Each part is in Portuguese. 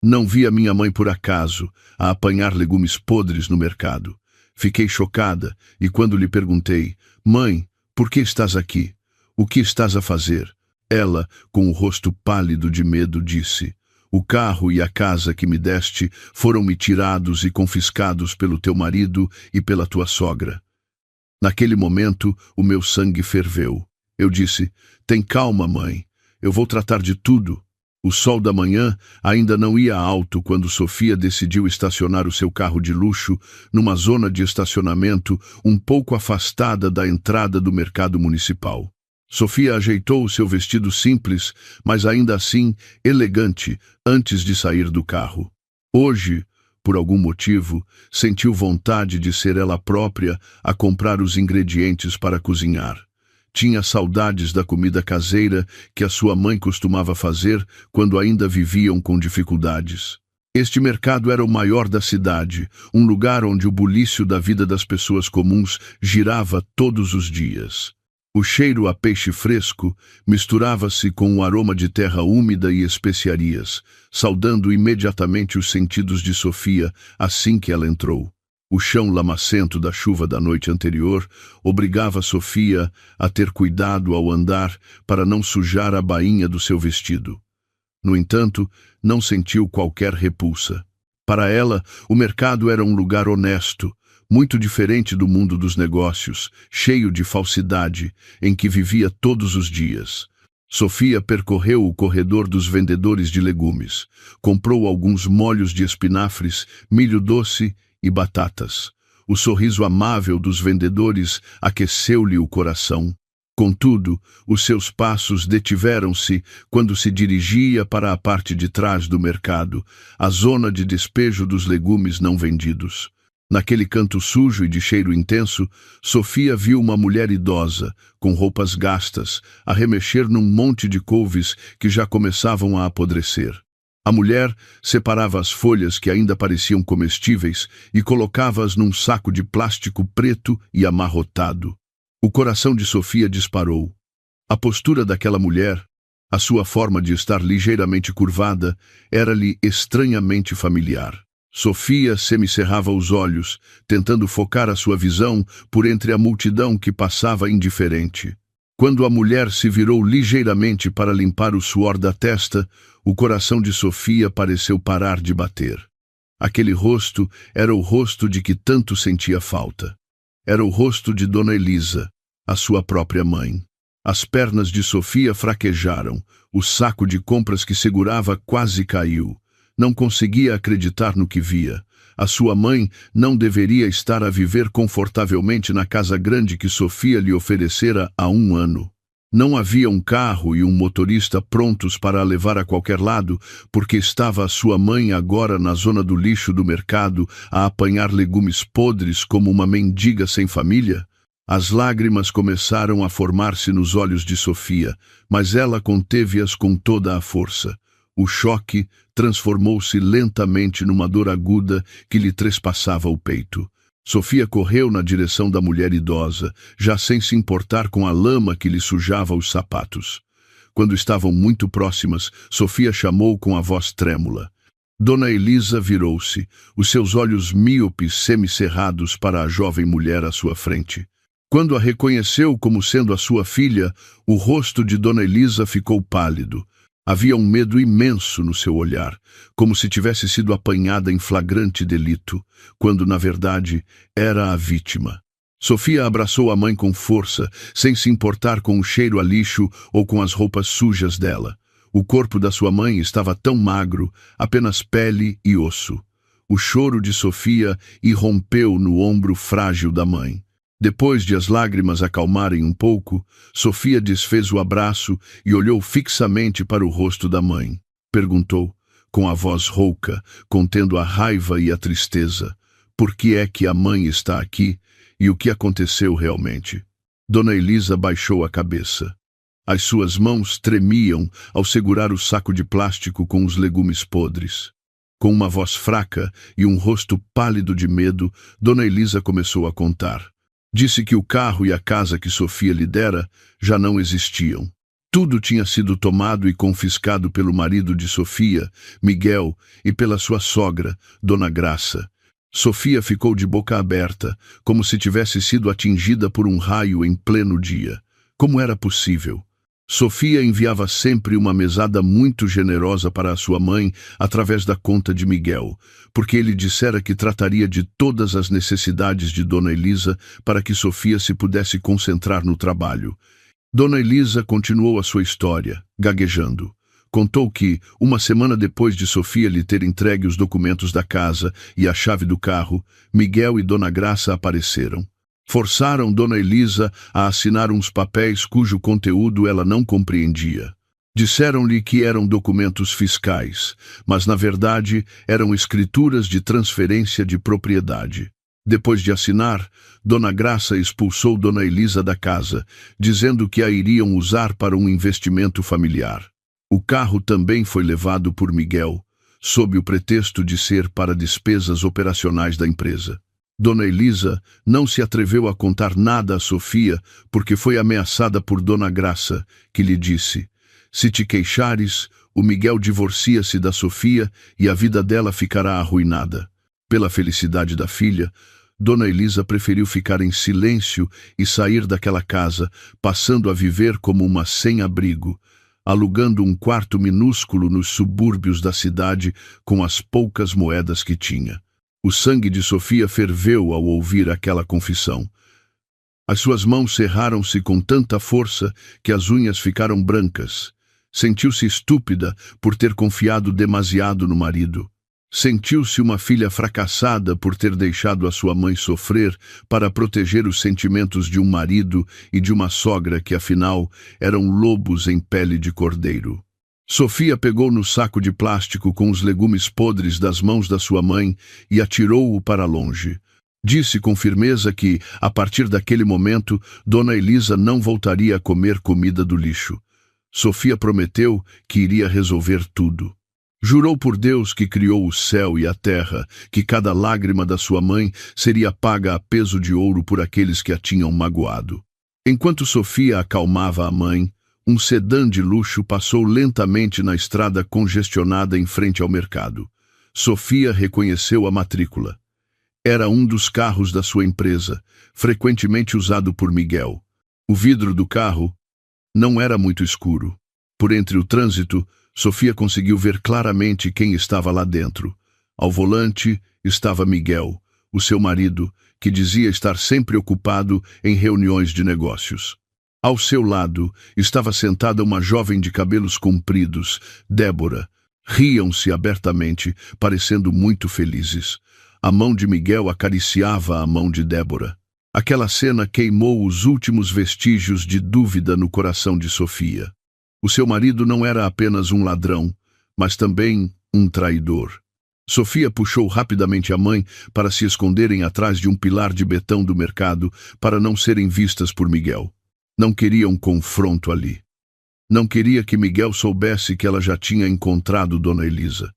Não vi a minha mãe por acaso a apanhar legumes podres no mercado. Fiquei chocada e quando lhe perguntei: "Mãe, por que estás aqui? O que estás a fazer?" Ela, com o rosto pálido de medo, disse: "O carro e a casa que me deste foram-me tirados e confiscados pelo teu marido e pela tua sogra." Naquele momento, o meu sangue ferveu. Eu disse: "Tem calma, mãe. Eu vou tratar de tudo." O sol da manhã ainda não ia alto quando Sofia decidiu estacionar o seu carro de luxo numa zona de estacionamento um pouco afastada da entrada do mercado municipal. Sofia ajeitou o seu vestido simples, mas ainda assim elegante, antes de sair do carro. Hoje, por algum motivo, sentiu vontade de ser ela própria a comprar os ingredientes para cozinhar. Tinha saudades da comida caseira que a sua mãe costumava fazer quando ainda viviam com dificuldades. Este mercado era o maior da cidade, um lugar onde o bulício da vida das pessoas comuns girava todos os dias. O cheiro a peixe fresco misturava-se com o aroma de terra úmida e especiarias, saudando imediatamente os sentidos de Sofia assim que ela entrou. O chão lamacento da chuva da noite anterior obrigava Sofia a ter cuidado ao andar para não sujar a bainha do seu vestido. No entanto, não sentiu qualquer repulsa. Para ela, o mercado era um lugar honesto, muito diferente do mundo dos negócios, cheio de falsidade, em que vivia todos os dias. Sofia percorreu o corredor dos vendedores de legumes. Comprou alguns molhos de espinafres, milho doce e batatas. O sorriso amável dos vendedores aqueceu-lhe o coração. Contudo, os seus passos detiveram-se quando se dirigia para a parte de trás do mercado, a zona de despejo dos legumes não vendidos. Naquele canto sujo e de cheiro intenso, Sofia viu uma mulher idosa, com roupas gastas, a remexer num monte de couves que já começavam a apodrecer. A mulher separava as folhas que ainda pareciam comestíveis e colocava-as num saco de plástico preto e amarrotado. O coração de Sofia disparou. A postura daquela mulher, a sua forma de estar ligeiramente curvada, era-lhe estranhamente familiar. Sofia semicerrava os olhos, tentando focar a sua visão por entre a multidão que passava indiferente. Quando a mulher se virou ligeiramente para limpar o suor da testa, o coração de Sofia pareceu parar de bater. Aquele rosto era o rosto de que tanto sentia falta. Era o rosto de Dona Elisa, a sua própria mãe. As pernas de Sofia fraquejaram, o saco de compras que segurava quase caiu. Não conseguia acreditar no que via. A sua mãe não deveria estar a viver confortavelmente na casa grande que Sofia lhe oferecera há 1 ano. Não havia um carro e um motorista prontos para a levar a qualquer lado, porque estava a sua mãe agora na zona do lixo do mercado a apanhar legumes podres como uma mendiga sem família? As lágrimas começaram a formar-se nos olhos de Sofia, mas ela conteve-as com toda a força. O choque transformou-se lentamente numa dor aguda que lhe trespassava o peito. Sofia correu na direção da mulher idosa, já sem se importar com a lama que lhe sujava os sapatos. Quando estavam muito próximas, Sofia chamou com a voz trêmula. Dona Elisa virou-se, os seus olhos míopes semicerrados para a jovem mulher à sua frente. Quando a reconheceu como sendo a sua filha, o rosto de Dona Elisa ficou pálido. Havia um medo imenso no seu olhar, como se tivesse sido apanhada em flagrante delito, quando, na verdade, era a vítima. Sofia abraçou a mãe com força, sem se importar com o cheiro a lixo ou com as roupas sujas dela. O corpo da sua mãe estava tão magro, apenas pele e osso. O choro de Sofia irrompeu no ombro frágil da mãe. Depois de as lágrimas acalmarem um pouco, Sofia desfez o abraço e olhou fixamente para o rosto da mãe. Perguntou, com a voz rouca, contendo a raiva e a tristeza, por que é que a mãe está aqui e o que aconteceu realmente. Dona Elisa baixou a cabeça. As suas mãos tremiam ao segurar o saco de plástico com os legumes podres. Com uma voz fraca e um rosto pálido de medo, Dona Elisa começou a contar. Disse que o carro e a casa que Sofia lhe dera já não existiam. Tudo tinha sido tomado e confiscado pelo marido de Sofia, Miguel, e pela sua sogra, Dona Graça. Sofia ficou de boca aberta, como se tivesse sido atingida por um raio em pleno dia. Como era possível? Sofia enviava sempre uma mesada muito generosa para a sua mãe através da conta de Miguel, porque ele dissera que trataria de todas as necessidades de Dona Elisa para que Sofia se pudesse concentrar no trabalho. Dona Elisa continuou a sua história, gaguejando. Contou que, uma semana depois de Sofia lhe ter entregue os documentos da casa e a chave do carro, Miguel e Dona Graça apareceram. Forçaram Dona Elisa a assinar uns papéis cujo conteúdo ela não compreendia. Disseram-lhe que eram documentos fiscais, mas na verdade eram escrituras de transferência de propriedade. Depois de assinar, Dona Graça expulsou Dona Elisa da casa, dizendo que a iriam usar para um investimento familiar. O carro também foi levado por Miguel, sob o pretexto de ser para despesas operacionais da empresa. Dona Elisa não se atreveu a contar nada a Sofia porque foi ameaçada por Dona Graça, que lhe disse: "Se te queixares, o Miguel divorcia-se da Sofia e a vida dela ficará arruinada." Pela felicidade da filha, Dona Elisa preferiu ficar em silêncio e sair daquela casa, passando a viver como uma sem-abrigo, alugando um quarto minúsculo nos subúrbios da cidade com as poucas moedas que tinha. O sangue de Sofia ferveu ao ouvir aquela confissão. As suas mãos cerraram-se com tanta força que as unhas ficaram brancas. Sentiu-se estúpida por ter confiado demasiado no marido. Sentiu-se uma filha fracassada por ter deixado a sua mãe sofrer para proteger os sentimentos de um marido e de uma sogra que, afinal, eram lobos em pele de cordeiro. Sofia pegou no saco de plástico com os legumes podres das mãos da sua mãe e atirou-o para longe. Disse com firmeza que, a partir daquele momento, Dona Elisa não voltaria a comer comida do lixo. Sofia prometeu que iria resolver tudo. Jurou por Deus que criou o céu e a terra, que cada lágrima da sua mãe seria paga a peso de ouro por aqueles que a tinham magoado. Enquanto Sofia acalmava a mãe, um sedã de luxo passou lentamente na estrada congestionada em frente ao mercado. Sofia reconheceu a matrícula. Era um dos carros da sua empresa, frequentemente usado por Miguel. O vidro do carro não era muito escuro. Por entre o trânsito, Sofia conseguiu ver claramente quem estava lá dentro. Ao volante estava Miguel, o seu marido, que dizia estar sempre ocupado em reuniões de negócios. Ao seu lado estava sentada uma jovem de cabelos compridos, Débora. Riam-se abertamente, parecendo muito felizes. A mão de Miguel acariciava a mão de Débora. Aquela cena queimou os últimos vestígios de dúvida no coração de Sofia. O seu marido não era apenas um ladrão, mas também um traidor. Sofia puxou rapidamente a mãe para se esconderem atrás de um pilar de betão do mercado para não serem vistas por Miguel. Não queria um confronto ali. Não queria que Miguel soubesse que ela já tinha encontrado Dona Elisa.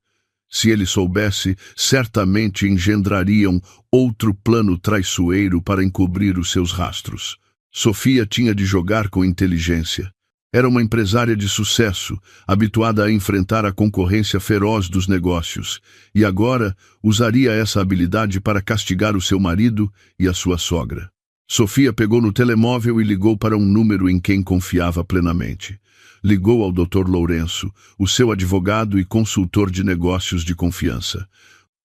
Se ele soubesse, certamente engendrariam outro plano traiçoeiro para encobrir os seus rastros. Sofia tinha de jogar com inteligência. Era uma empresária de sucesso, habituada a enfrentar a concorrência feroz dos negócios, e agora usaria essa habilidade para castigar o seu marido e a sua sogra. Sofia pegou no telemóvel e ligou para um número em quem confiava plenamente. Ligou ao Dr. Lourenço, o seu advogado e consultor de negócios de confiança.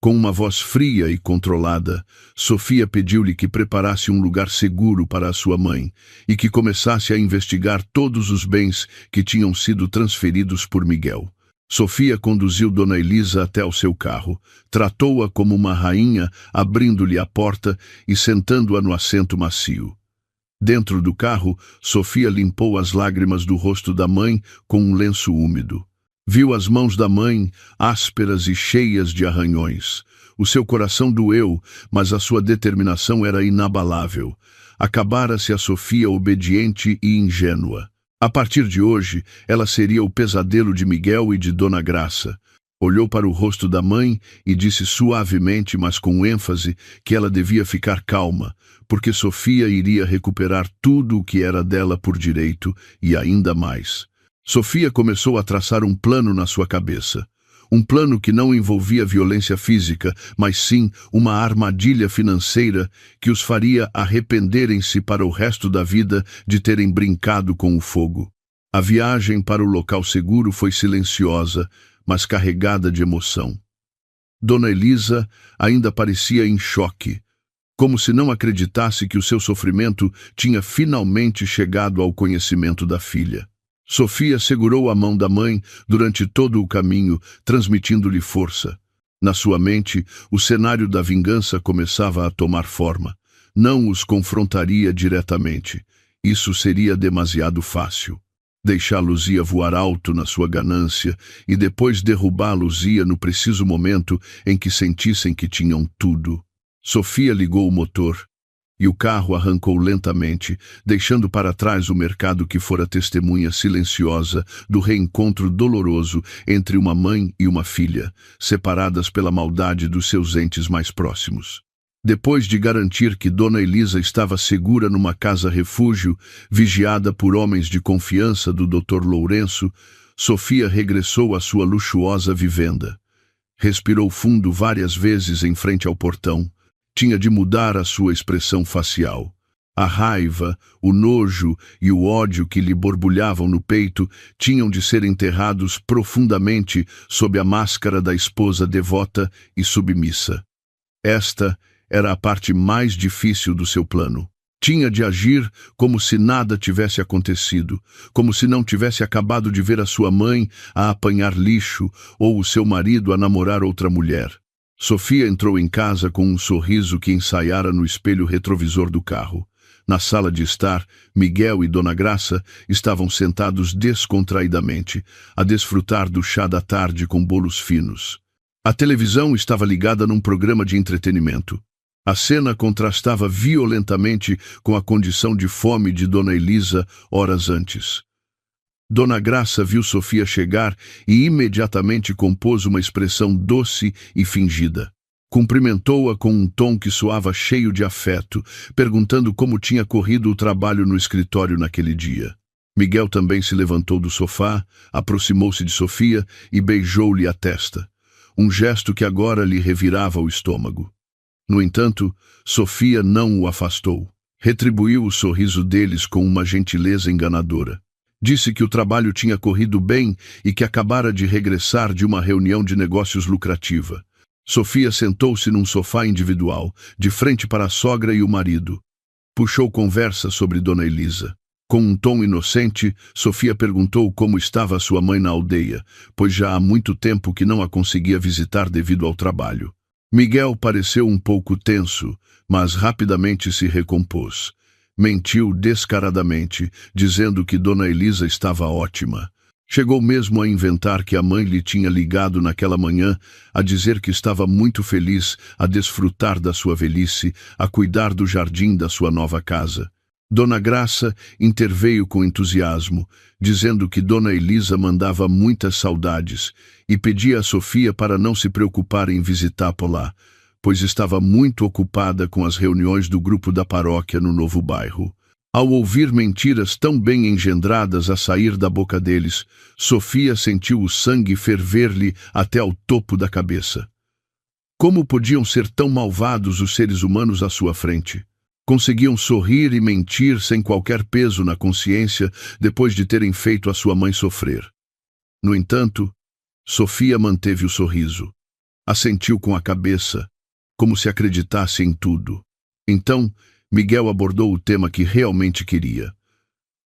Com uma voz fria e controlada, Sofia pediu-lhe que preparasse um lugar seguro para a sua mãe e que começasse a investigar todos os bens que tinham sido transferidos por Miguel. Sofia conduziu Dona Elisa até o seu carro, tratou-a como uma rainha, abrindo-lhe a porta e sentando-a no assento macio. Dentro do carro, Sofia limpou as lágrimas do rosto da mãe com um lenço úmido. Viu as mãos da mãe, ásperas e cheias de arranhões. O seu coração doeu, mas a sua determinação era inabalável. Acabara-se a Sofia obediente e ingênua. A partir de hoje, ela seria o pesadelo de Miguel e de Dona Graça. Olhou para o rosto da mãe e disse suavemente, mas com ênfase, que ela devia ficar calma, porque Sofia iria recuperar tudo o que era dela por direito e ainda mais. Sofia começou a traçar um plano na sua cabeça. Um plano que não envolvia violência física, mas sim uma armadilha financeira que os faria arrependerem-se para o resto da vida de terem brincado com o fogo. A viagem para o local seguro foi silenciosa, mas carregada de emoção. Dona Elisa ainda parecia em choque, como se não acreditasse que o seu sofrimento tinha finalmente chegado ao conhecimento da filha. Sofia segurou a mão da mãe durante todo o caminho, transmitindo-lhe força. Na sua mente, o cenário da vingança começava a tomar forma. Não os confrontaria diretamente. Isso seria demasiado fácil. Deixá-los-ia voar alto na sua ganância e depois derrubá-los-ia no preciso momento em que sentissem que tinham tudo. Sofia ligou o motor e o carro arrancou lentamente, deixando para trás o mercado que fora testemunha silenciosa do reencontro doloroso entre uma mãe e uma filha, separadas pela maldade dos seus entes mais próximos. Depois de garantir que Dona Elisa estava segura numa casa-refúgio, vigiada por homens de confiança do Dr. Lourenço, Sofia regressou à sua luxuosa vivenda. Respirou fundo várias vezes em frente ao portão. Tinha de mudar a sua expressão facial. A raiva, o nojo e o ódio que lhe borbulhavam no peito tinham de ser enterrados profundamente sob a máscara da esposa devota e submissa. Esta era a parte mais difícil do seu plano. Tinha de agir como se nada tivesse acontecido, como se não tivesse acabado de ver a sua mãe a apanhar lixo ou o seu marido a namorar outra mulher. Sofia entrou em casa com um sorriso que ensaiara no espelho retrovisor do carro. Na sala de estar, Miguel e Dona Graça estavam sentados descontraidamente, a desfrutar do chá da tarde com bolos finos. A televisão estava ligada num programa de entretenimento. A cena contrastava violentamente com a condição de fome de Dona Elisa horas antes. Dona Graça viu Sofia chegar e imediatamente compôs uma expressão doce e fingida. Cumprimentou-a com um tom que soava cheio de afeto, perguntando como tinha corrido o trabalho no escritório naquele dia. Miguel também se levantou do sofá, aproximou-se de Sofia e beijou-lhe a testa, um gesto que agora lhe revirava o estômago. No entanto, Sofia não o afastou. Retribuiu o sorriso deles com uma gentileza enganadora. Disse que o trabalho tinha corrido bem e que acabara de regressar de uma reunião de negócios lucrativa. Sofia sentou-se num sofá individual, de frente para a sogra e o marido. Puxou conversa sobre Dona Elisa. Com um tom inocente, Sofia perguntou como estava sua mãe na aldeia, pois já há muito tempo que não a conseguia visitar devido ao trabalho. Miguel pareceu um pouco tenso, mas rapidamente se recompôs. Mentiu descaradamente, dizendo que Dona Elisa estava ótima. Chegou mesmo a inventar que a mãe lhe tinha ligado naquela manhã a dizer que estava muito feliz a desfrutar da sua velhice, a cuidar do jardim da sua nova casa. Dona Graça interveio com entusiasmo, dizendo que Dona Elisa mandava muitas saudades e pedia a Sofia para não se preocupar em visitá-la lá, pois estava muito ocupada com as reuniões do grupo da paróquia no novo bairro. Ao ouvir mentiras tão bem engendradas a sair da boca deles, Sofia sentiu o sangue ferver-lhe até ao topo da cabeça. Como podiam ser tão malvados os seres humanos à sua frente? Conseguiam sorrir e mentir sem qualquer peso na consciência depois de terem feito a sua mãe sofrer. No entanto, Sofia manteve o sorriso. Assentiu com a cabeça, como se acreditasse em tudo. Então, Miguel abordou o tema que realmente queria.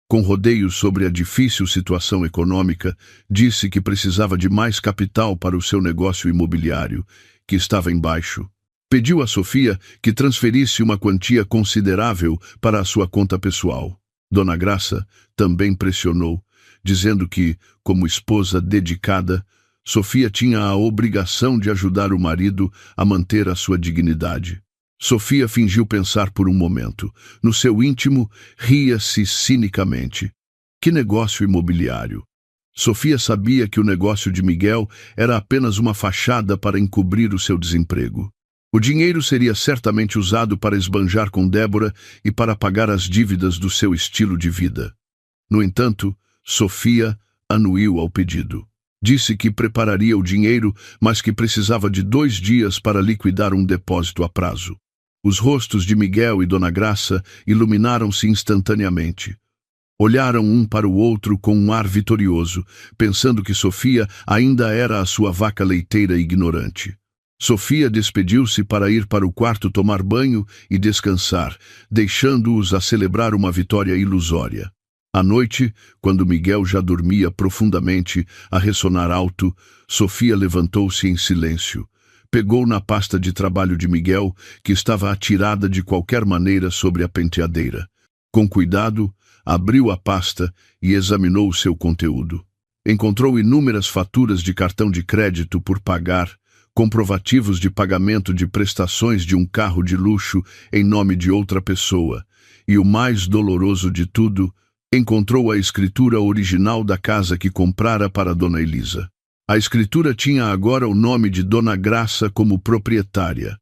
Com rodeios sobre a difícil situação econômica, disse que precisava de mais capital para o seu negócio imobiliário, que estava em baixo. Pediu a Sofia que transferisse uma quantia considerável para a sua conta pessoal. Dona Graça também pressionou, dizendo que, como esposa dedicada, Sofia tinha a obrigação de ajudar o marido a manter a sua dignidade. Sofia fingiu pensar por um momento. No seu íntimo, ria-se cinicamente. Que negócio imobiliário? Sofia sabia que o negócio de Miguel era apenas uma fachada para encobrir o seu desemprego. O dinheiro seria certamente usado para esbanjar com Débora e para pagar as dívidas do seu estilo de vida. No entanto, Sofia anuiu ao pedido. Disse que prepararia o dinheiro, mas que precisava de 2 dias para liquidar um depósito a prazo. Os rostos de Miguel e Dona Graça iluminaram-se instantaneamente. Olharam um para o outro com um ar vitorioso, pensando que Sofia ainda era a sua vaca leiteira ignorante. Sofia despediu-se para ir para o quarto tomar banho e descansar, deixando-os a celebrar uma vitória ilusória. À noite, quando Miguel já dormia profundamente, a ressonar alto, Sofia levantou-se em silêncio. Pegou na pasta de trabalho de Miguel, que estava atirada de qualquer maneira sobre a penteadeira. Com cuidado, abriu a pasta e examinou o seu conteúdo. Encontrou inúmeras faturas de cartão de crédito por pagar, comprovativos de pagamento de prestações de um carro de luxo em nome de outra pessoa, e o mais doloroso de tudo, encontrou a escritura original da casa que comprara para Dona Elisa. A escritura tinha agora o nome de Dona Graça como proprietária.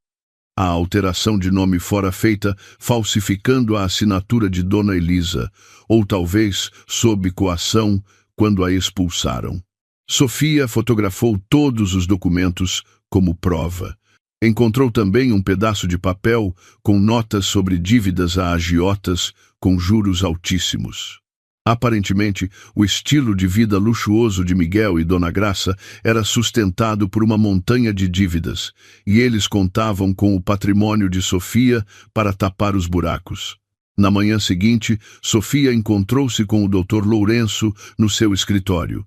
A alteração de nome fora feita falsificando a assinatura de Dona Elisa, ou talvez sob coação quando a expulsaram. Sofia fotografou todos os documentos como prova. Encontrou também um pedaço de papel com notas sobre dívidas a agiotas com juros altíssimos. Aparentemente, o estilo de vida luxuoso de Miguel e Dona Graça era sustentado por uma montanha de dívidas, e eles contavam com o patrimônio de Sofia para tapar os buracos. Na manhã seguinte, Sofia encontrou-se com o Dr. Lourenço no seu escritório.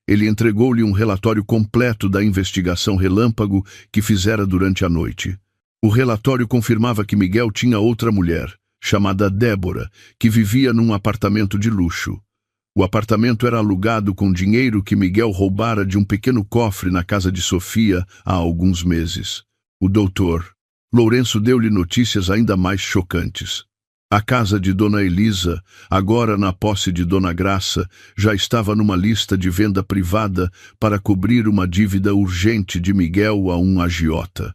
Ele entregou-lhe um relatório completo da investigação relâmpago que fizera durante a noite. O relatório confirmava que Miguel tinha outra mulher, chamada Débora, que vivia num apartamento de luxo. O apartamento era alugado com dinheiro que Miguel roubara de um pequeno cofre na casa de Sofia há alguns meses. O doutor Lourenço deu-lhe notícias ainda mais chocantes. A casa de Dona Elisa, agora na posse de Dona Graça, já estava numa lista de venda privada para cobrir uma dívida urgente de Miguel a um agiota.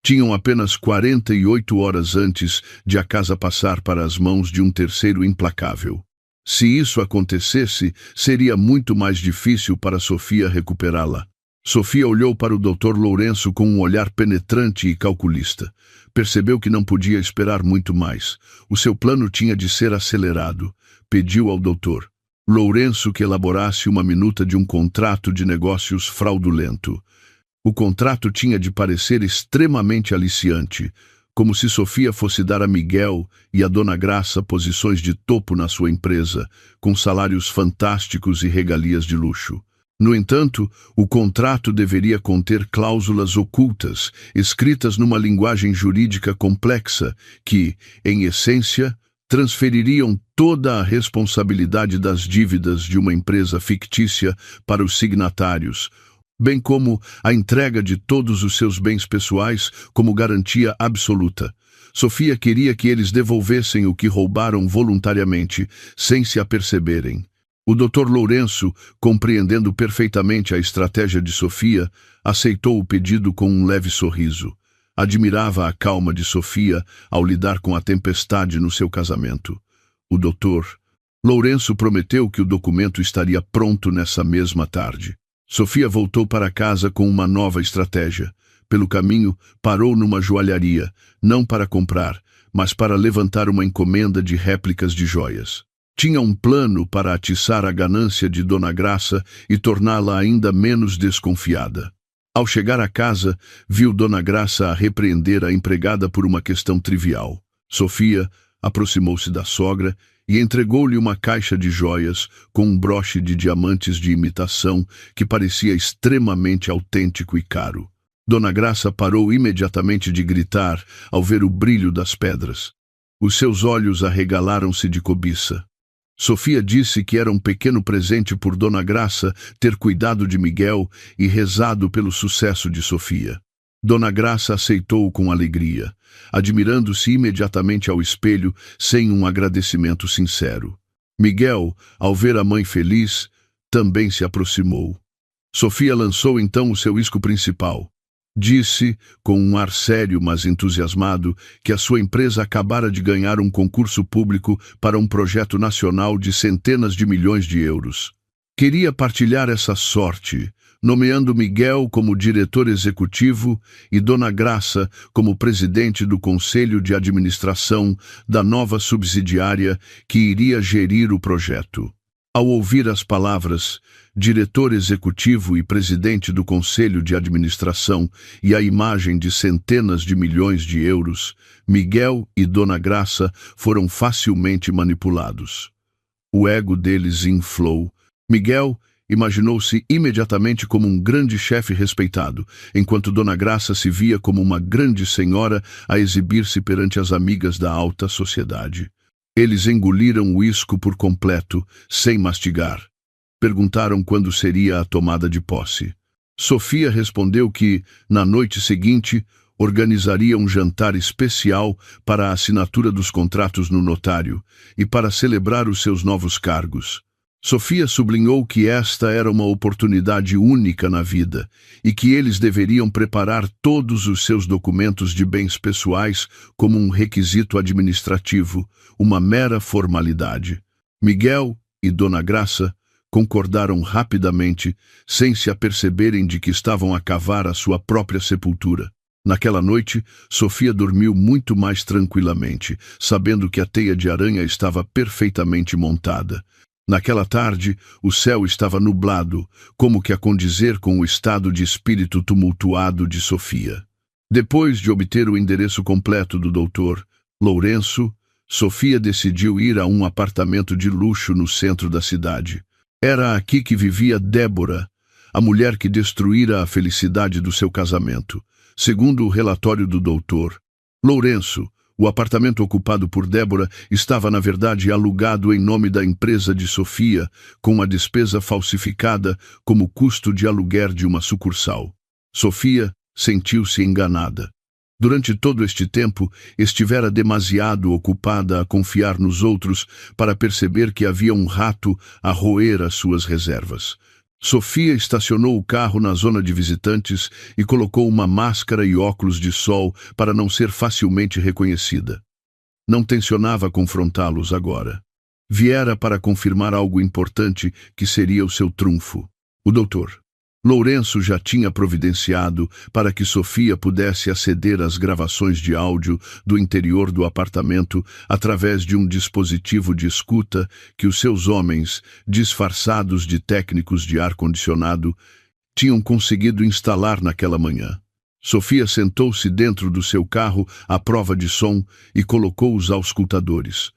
Tinham apenas 48 horas antes de a casa passar para as mãos de um terceiro implacável. Se isso acontecesse, seria muito mais difícil para Sofia recuperá-la. Sofia olhou para o Dr. Lourenço com um olhar penetrante e calculista. Percebeu que não podia esperar muito mais. O seu plano tinha de ser acelerado. Pediu ao Dr. Lourenço que elaborasse uma minuta de um contrato de negócios fraudulento. O contrato tinha de parecer extremamente aliciante, como se Sofia fosse dar a Miguel e a Dona Graça posições de topo na sua empresa, com salários fantásticos e regalias de luxo. No entanto, o contrato deveria conter cláusulas ocultas, escritas numa linguagem jurídica complexa, que, em essência, transfeririam toda a responsabilidade das dívidas de uma empresa fictícia para os signatários, bem como a entrega de todos os seus bens pessoais como garantia absoluta. Sofia queria que eles devolvessem o que roubaram voluntariamente, sem se aperceberem. O Dr. Lourenço, compreendendo perfeitamente a estratégia de Sofia, aceitou o pedido com um leve sorriso. Admirava a calma de Sofia ao lidar com a tempestade no seu casamento. O Dr. Lourenço prometeu que o documento estaria pronto nessa mesma tarde. Sofia voltou para casa com uma nova estratégia. Pelo caminho, parou numa joalharia, não para comprar, mas para levantar uma encomenda de réplicas de joias. Tinha um plano para atiçar a ganância de Dona Graça e torná-la ainda menos desconfiada. Ao chegar à casa, viu Dona Graça a repreender a empregada por uma questão trivial. Sofia aproximou-se da sogra e entregou-lhe uma caixa de joias com um broche de diamantes de imitação que parecia extremamente autêntico e caro. Dona Graça parou imediatamente de gritar ao ver o brilho das pedras. Os seus olhos arregalaram-se de cobiça. Sofia disse que era um pequeno presente por Dona Graça ter cuidado de Miguel e rezado pelo sucesso de Sofia. Dona Graça aceitou com alegria, admirando-se imediatamente ao espelho sem um agradecimento sincero. Miguel, ao ver a mãe feliz, também se aproximou. Sofia lançou então o seu isco principal. Disse, com um ar sério mas entusiasmado, que a sua empresa acabara de ganhar um concurso público para um projeto nacional de centenas de milhões de euros. Queria partilhar essa sorte, nomeando Miguel como diretor executivo e Dona Graça como presidente do conselho de administração da nova subsidiária que iria gerir o projeto. Ao ouvir as palavras diretor executivo e presidente do conselho de administração e a imagem de centenas de milhões de euros, Miguel e Dona Graça foram facilmente manipulados. O ego deles inflou. Miguel imaginou-se imediatamente como um grande chefe respeitado, enquanto Dona Graça se via como uma grande senhora a exibir-se perante as amigas da alta sociedade. Eles engoliram o uísque por completo, sem mastigar. Perguntaram quando seria a tomada de posse. Sofia respondeu que, na noite seguinte, organizaria um jantar especial para a assinatura dos contratos no notário e para celebrar os seus novos cargos. Sofia sublinhou que esta era uma oportunidade única na vida e que eles deveriam preparar todos os seus documentos de bens pessoais como um requisito administrativo, uma mera formalidade. Miguel e Dona Graça concordaram rapidamente, sem se aperceberem de que estavam a cavar a sua própria sepultura. Naquela noite, Sofia dormiu muito mais tranquilamente, sabendo que a teia de aranha estava perfeitamente montada. Naquela tarde, o céu estava nublado, como que a condizer com o estado de espírito tumultuado de Sofia. Depois de obter o endereço completo do Dr. Lourenço, Sofia decidiu ir a um apartamento de luxo no centro da cidade. Era aqui que vivia Débora, a mulher que destruíra a felicidade do seu casamento. Segundo o relatório do Dr. Lourenço, o apartamento ocupado por Débora estava, na verdade, alugado em nome da empresa de Sofia, com a despesa falsificada como custo de aluguer de uma sucursal. Sofia sentiu-se enganada. Durante todo este tempo, estivera demasiado ocupada a confiar nos outros para perceber que havia um rato a roer as suas reservas. Sofia estacionou o carro na zona de visitantes e colocou uma máscara e óculos de sol para não ser facilmente reconhecida. Não tencionava confrontá-los agora. Viera para confirmar algo importante que seria o seu trunfo. O doutor Lourenço já tinha providenciado para que Sofia pudesse aceder às gravações de áudio do interior do apartamento através de um dispositivo de escuta que os seus homens, disfarçados de técnicos de ar-condicionado, tinham conseguido instalar naquela manhã. Sofia sentou-se dentro do seu carro à prova de som e colocou os auscultadores.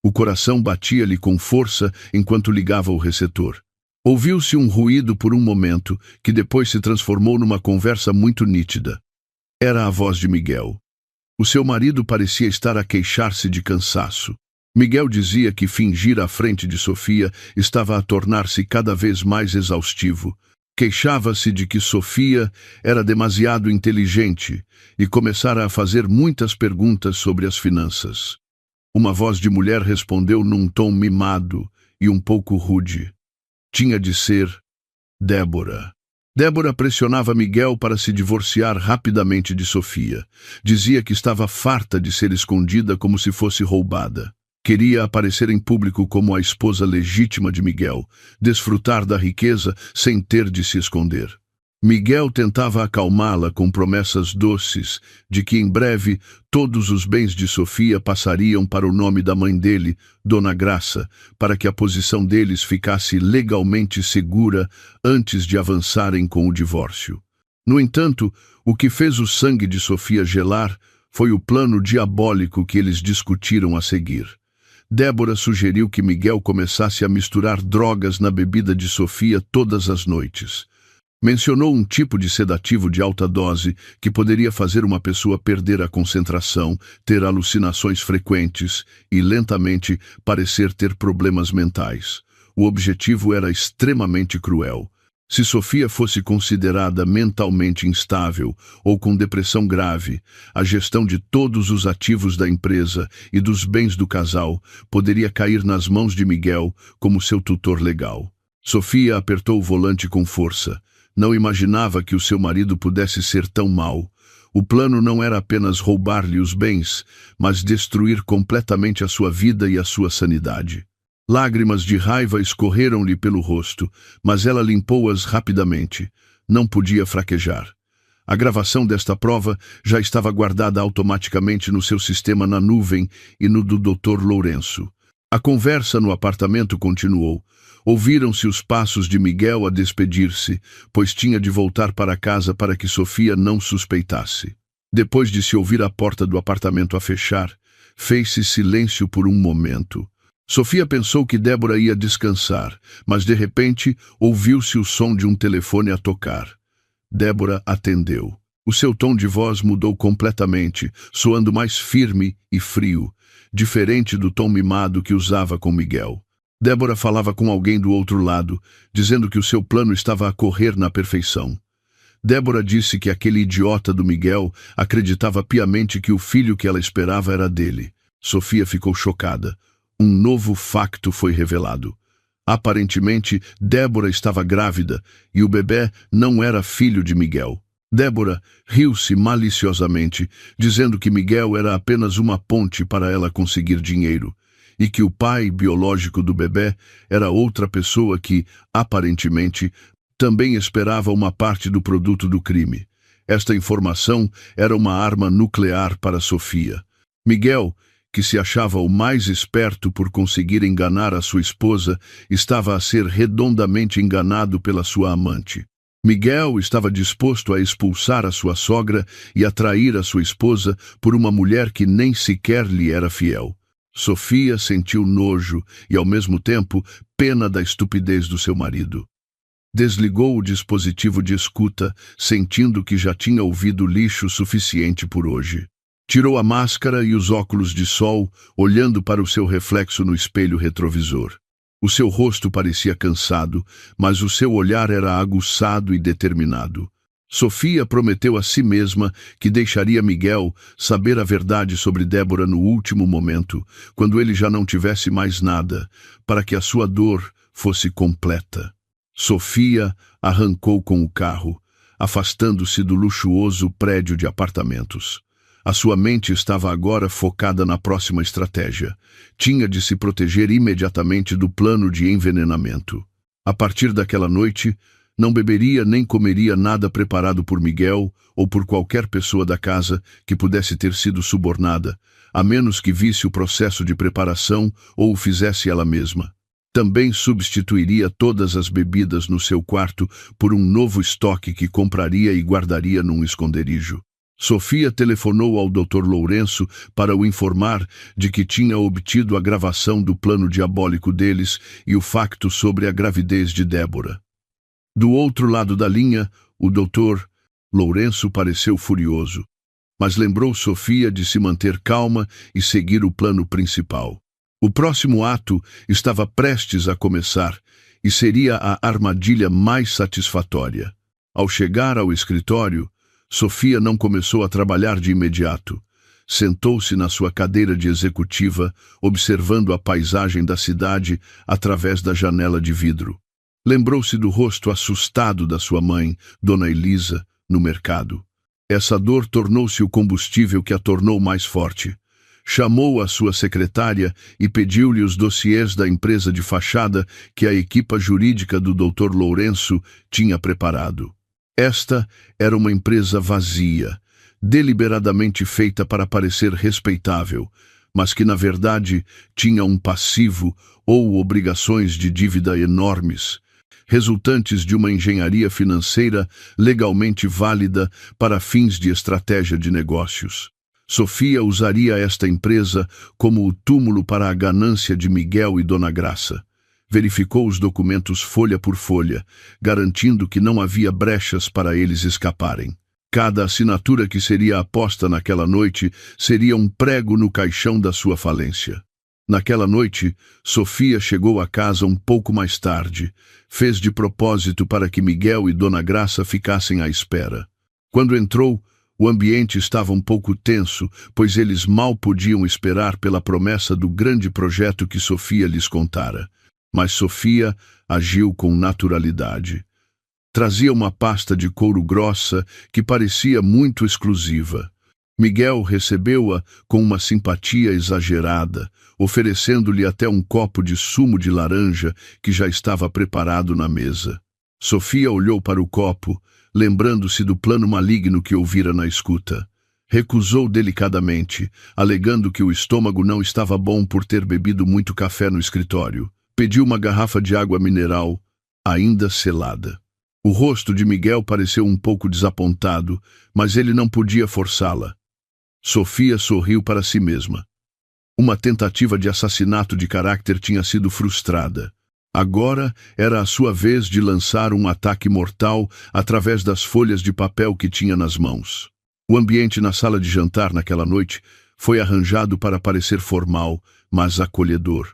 O coração batia-lhe com força enquanto ligava o receptor. Ouviu-se um ruído por um momento, que depois se transformou numa conversa muito nítida. Era a voz de Miguel. O seu marido parecia estar a queixar-se de cansaço. Miguel dizia que fingir à frente de Sofia estava a tornar-se cada vez mais exaustivo. Queixava-se de que Sofia era demasiado inteligente e começara a fazer muitas perguntas sobre as finanças. Uma voz de mulher respondeu num tom mimado e um pouco rude. Tinha de ser Débora. Débora pressionava Miguel para se divorciar rapidamente de Sofia. Dizia que estava farta de ser escondida como se fosse roubada. Queria aparecer em público como a esposa legítima de Miguel, desfrutar da riqueza sem ter de se esconder. Miguel tentava acalmá-la com promessas doces de que em breve todos os bens de Sofia passariam para o nome da mãe dele, Dona Graça, para que a posição deles ficasse legalmente segura antes de avançarem com o divórcio. No entanto, o que fez o sangue de Sofia gelar foi o plano diabólico que eles discutiram a seguir. Débora sugeriu que Miguel começasse a misturar drogas na bebida de Sofia todas as noites. Mencionou um tipo de sedativo de alta dose que poderia fazer uma pessoa perder a concentração, ter alucinações frequentes e, lentamente, parecer ter problemas mentais. O objetivo era extremamente cruel. Se Sofia fosse considerada mentalmente instável ou com depressão grave, a gestão de todos os ativos da empresa e dos bens do casal poderia cair nas mãos de Miguel como seu tutor legal. Sofia apertou o volante com força. Não imaginava que o seu marido pudesse ser tão mau. O plano não era apenas roubar-lhe os bens, mas destruir completamente a sua vida e a sua sanidade. Lágrimas de raiva escorreram-lhe pelo rosto, mas ela limpou-as rapidamente. Não podia fraquejar. A gravação desta prova já estava guardada automaticamente no seu sistema na nuvem e no do Dr. Lourenço. A conversa no apartamento continuou. Ouviram-se os passos de Miguel a despedir-se, pois tinha de voltar para casa para que Sofia não suspeitasse. Depois de se ouvir a porta do apartamento a fechar, fez-se silêncio por um momento. Sofia pensou que Débora ia descansar, mas de repente ouviu-se o som de um telefone a tocar. Débora atendeu. O seu tom de voz mudou completamente, soando mais firme e frio, diferente do tom mimado que usava com Miguel. Débora falava com alguém do outro lado, dizendo que o seu plano estava a correr na perfeição. Débora disse que aquele idiota do Miguel acreditava piamente que o filho que ela esperava era dele. Sofia ficou chocada. Um novo facto foi revelado. Aparentemente, Débora estava grávida e o bebê não era filho de Miguel. Débora riu-se maliciosamente, dizendo que Miguel era apenas uma ponte para ela conseguir dinheiro e que o pai biológico do bebê era outra pessoa que, aparentemente, também esperava uma parte do produto do crime. Esta informação era uma arma nuclear para Sofia. Miguel, que se achava o mais esperto por conseguir enganar a sua esposa, estava a ser redondamente enganado pela sua amante. Miguel estava disposto a expulsar a sua sogra e a trair a sua esposa por uma mulher que nem sequer lhe era fiel. Sofia sentiu nojo e, ao mesmo tempo, pena da estupidez do seu marido. Desligou o dispositivo de escuta, sentindo que já tinha ouvido lixo suficiente por hoje. Tirou a máscara e os óculos de sol, olhando para o seu reflexo no espelho retrovisor. O seu rosto parecia cansado, mas o seu olhar era aguçado e determinado. Sofia prometeu a si mesma que deixaria Miguel saber a verdade sobre Débora no último momento, quando ele já não tivesse mais nada, para que a sua dor fosse completa. Sofia arrancou com o carro, afastando-se do luxuoso prédio de apartamentos. A sua mente estava agora focada na próxima estratégia. Tinha de se proteger imediatamente do plano de envenenamento. A partir daquela noite, não beberia nem comeria nada preparado por Miguel ou por qualquer pessoa da casa que pudesse ter sido subornada, a menos que visse o processo de preparação ou o fizesse ela mesma. Também substituiria todas as bebidas no seu quarto por um novo estoque que compraria e guardaria num esconderijo. Sofia telefonou ao Dr. Lourenço para o informar de que tinha obtido a gravação do plano diabólico deles e o facto sobre a gravidez de Débora. Do outro lado da linha, o Dr. Lourenço pareceu furioso, mas lembrou Sofia de se manter calma e seguir o plano principal. O próximo ato estava prestes a começar e seria a armadilha mais satisfatória. Ao chegar ao escritório, Sofia não começou a trabalhar de imediato. Sentou-se na sua cadeira de executiva, observando a paisagem da cidade através da janela de vidro. Lembrou-se do rosto assustado da sua mãe, Dona Elisa, no mercado. Essa dor tornou-se o combustível que a tornou mais forte. Chamou a sua secretária e pediu-lhe os dossiês da empresa de fachada que a equipa jurídica do Dr. Lourenço tinha preparado. Esta era uma empresa vazia, deliberadamente feita para parecer respeitável, mas que, na verdade, tinha um passivo ou obrigações de dívida enormes, resultantes de uma engenharia financeira legalmente válida para fins de estratégia de negócios. Sofia usaria esta empresa como o túmulo para a ganância de Miguel e Dona Graça. Verificou os documentos folha por folha, garantindo que não havia brechas para eles escaparem. Cada assinatura que seria aposta naquela noite seria um prego no caixão da sua falência. Naquela noite, Sofia chegou a casa um pouco mais tarde. Fez de propósito para que Miguel e Dona Graça ficassem à espera. Quando entrou, o ambiente estava um pouco tenso, pois eles mal podiam esperar pela promessa do grande projeto que Sofia lhes contara. Mas Sofia agiu com naturalidade. Trazia uma pasta de couro grossa que parecia muito exclusiva. Miguel recebeu-a com uma simpatia exagerada, oferecendo-lhe até um copo de sumo de laranja que já estava preparado na mesa. Sofia olhou para o copo, lembrando-se do plano maligno que ouvira na escuta. Recusou delicadamente, alegando que o estômago não estava bom por ter bebido muito café no escritório. Pediu uma garrafa de água mineral, ainda selada. O rosto de Miguel pareceu um pouco desapontado, mas ele não podia forçá-la. Sofia sorriu para si mesma. Uma tentativa de assassinato de caráter tinha sido frustrada. Agora era a sua vez de lançar um ataque mortal através das folhas de papel que tinha nas mãos. O ambiente na sala de jantar naquela noite foi arranjado para parecer formal, mas acolhedor.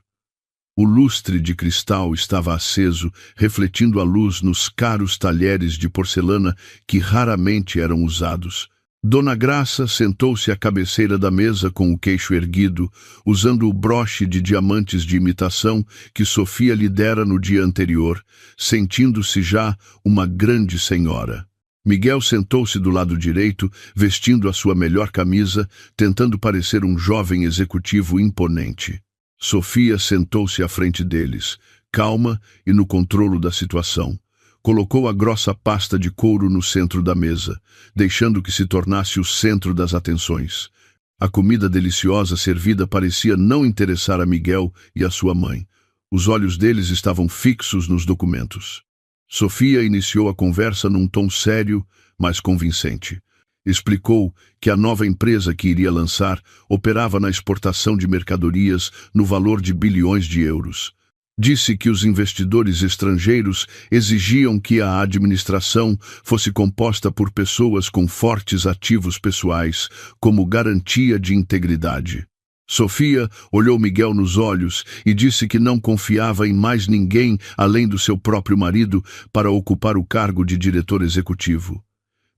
O lustre de cristal estava aceso, refletindo a luz nos caros talheres de porcelana que raramente eram usados. Dona Graça sentou-se à cabeceira da mesa com o queixo erguido, usando o broche de diamantes de imitação que Sofia lhe dera no dia anterior, sentindo-se já uma grande senhora. Miguel sentou-se do lado direito, vestindo a sua melhor camisa, tentando parecer um jovem executivo imponente. Sofia sentou-se à frente deles, calma e no controle da situação. Colocou a grossa pasta de couro no centro da mesa, deixando que se tornasse o centro das atenções. A comida deliciosa servida parecia não interessar a Miguel e a sua mãe. Os olhos deles estavam fixos nos documentos. Sofia iniciou a conversa num tom sério, mas convincente. Explicou que a nova empresa que iria lançar operava na exportação de mercadorias no valor de bilhões de euros. Disse que os investidores estrangeiros exigiam que a administração fosse composta por pessoas com fortes ativos pessoais, como garantia de integridade. Sofia olhou Miguel nos olhos e disse que não confiava em mais ninguém além do seu próprio marido para ocupar o cargo de diretor executivo.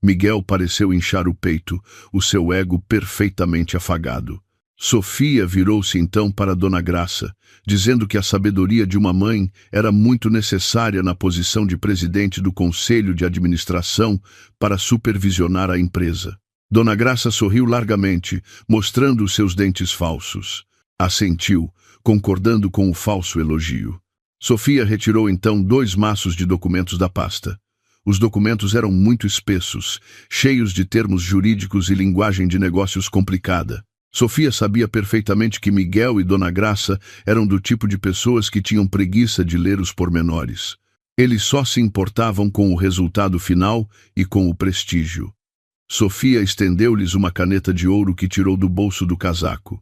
Miguel pareceu inchar o peito, o seu ego perfeitamente afagado. Sofia virou-se então para Dona Graça, dizendo que a sabedoria de uma mãe era muito necessária na posição de presidente do Conselho de Administração para supervisionar a empresa. Dona Graça sorriu largamente, mostrando os seus dentes falsos. Assentiu, concordando com o falso elogio. Sofia retirou então 2 maços de documentos da pasta. Os documentos eram muito espessos, cheios de termos jurídicos e linguagem de negócios complicada. Sofia sabia perfeitamente que Miguel e Dona Graça eram do tipo de pessoas que tinham preguiça de ler os pormenores. Eles só se importavam com o resultado final e com o prestígio. Sofia estendeu-lhes uma caneta de ouro que tirou do bolso do casaco.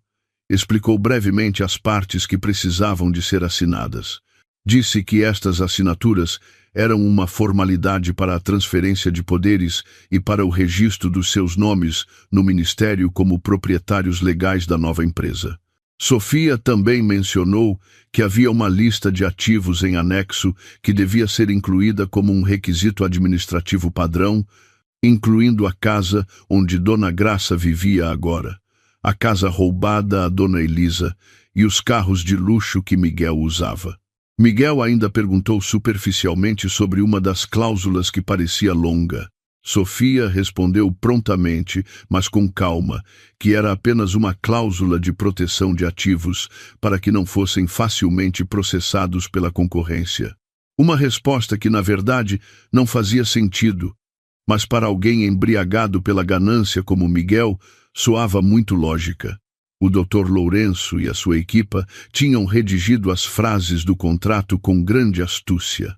Explicou brevemente as partes que precisavam de ser assinadas. Disse que estas assinaturas eram uma formalidade para a transferência de poderes e para o registro dos seus nomes no ministério como proprietários legais da nova empresa. Sofia também mencionou que havia uma lista de ativos em anexo que devia ser incluída como um requisito administrativo padrão, incluindo a casa onde Dona Graça vivia agora, a casa roubada a Dona Elisa e os carros de luxo que Miguel usava. Miguel ainda perguntou superficialmente sobre uma das cláusulas que parecia longa. Sofia respondeu prontamente, mas com calma, que era apenas uma cláusula de proteção de ativos para que não fossem facilmente processados pela concorrência. Uma resposta que, na verdade, não fazia sentido, mas para alguém embriagado pela ganância como Miguel, soava muito lógica. O Dr. Lourenço e a sua equipa tinham redigido as frases do contrato com grande astúcia.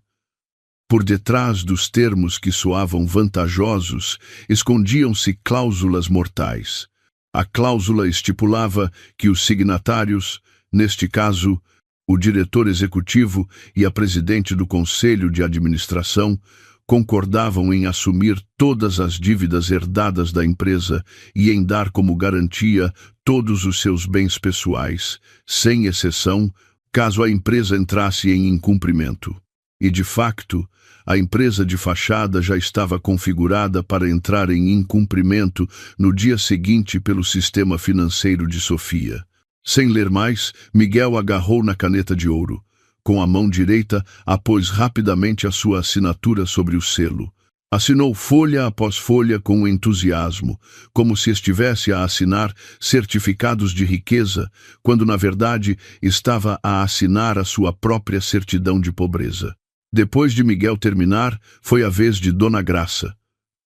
Por detrás dos termos que soavam vantajosos, escondiam-se cláusulas mortais. A cláusula estipulava que os signatários, neste caso, o diretor executivo e a presidente do Conselho de Administração, concordavam em assumir todas as dívidas herdadas da empresa e em dar como garantia todos os seus bens pessoais, sem exceção, caso a empresa entrasse em incumprimento. E, de facto, a empresa de fachada já estava configurada para entrar em incumprimento no dia seguinte pelo sistema financeiro de Sofia. Sem ler mais, Miguel agarrou na caneta de ouro. Com a mão direita, apôs rapidamente a sua assinatura sobre o selo. Assinou folha após folha com entusiasmo, como se estivesse a assinar certificados de riqueza, quando na verdade estava a assinar a sua própria certidão de pobreza. Depois de Miguel terminar, foi a vez de Dona Graça.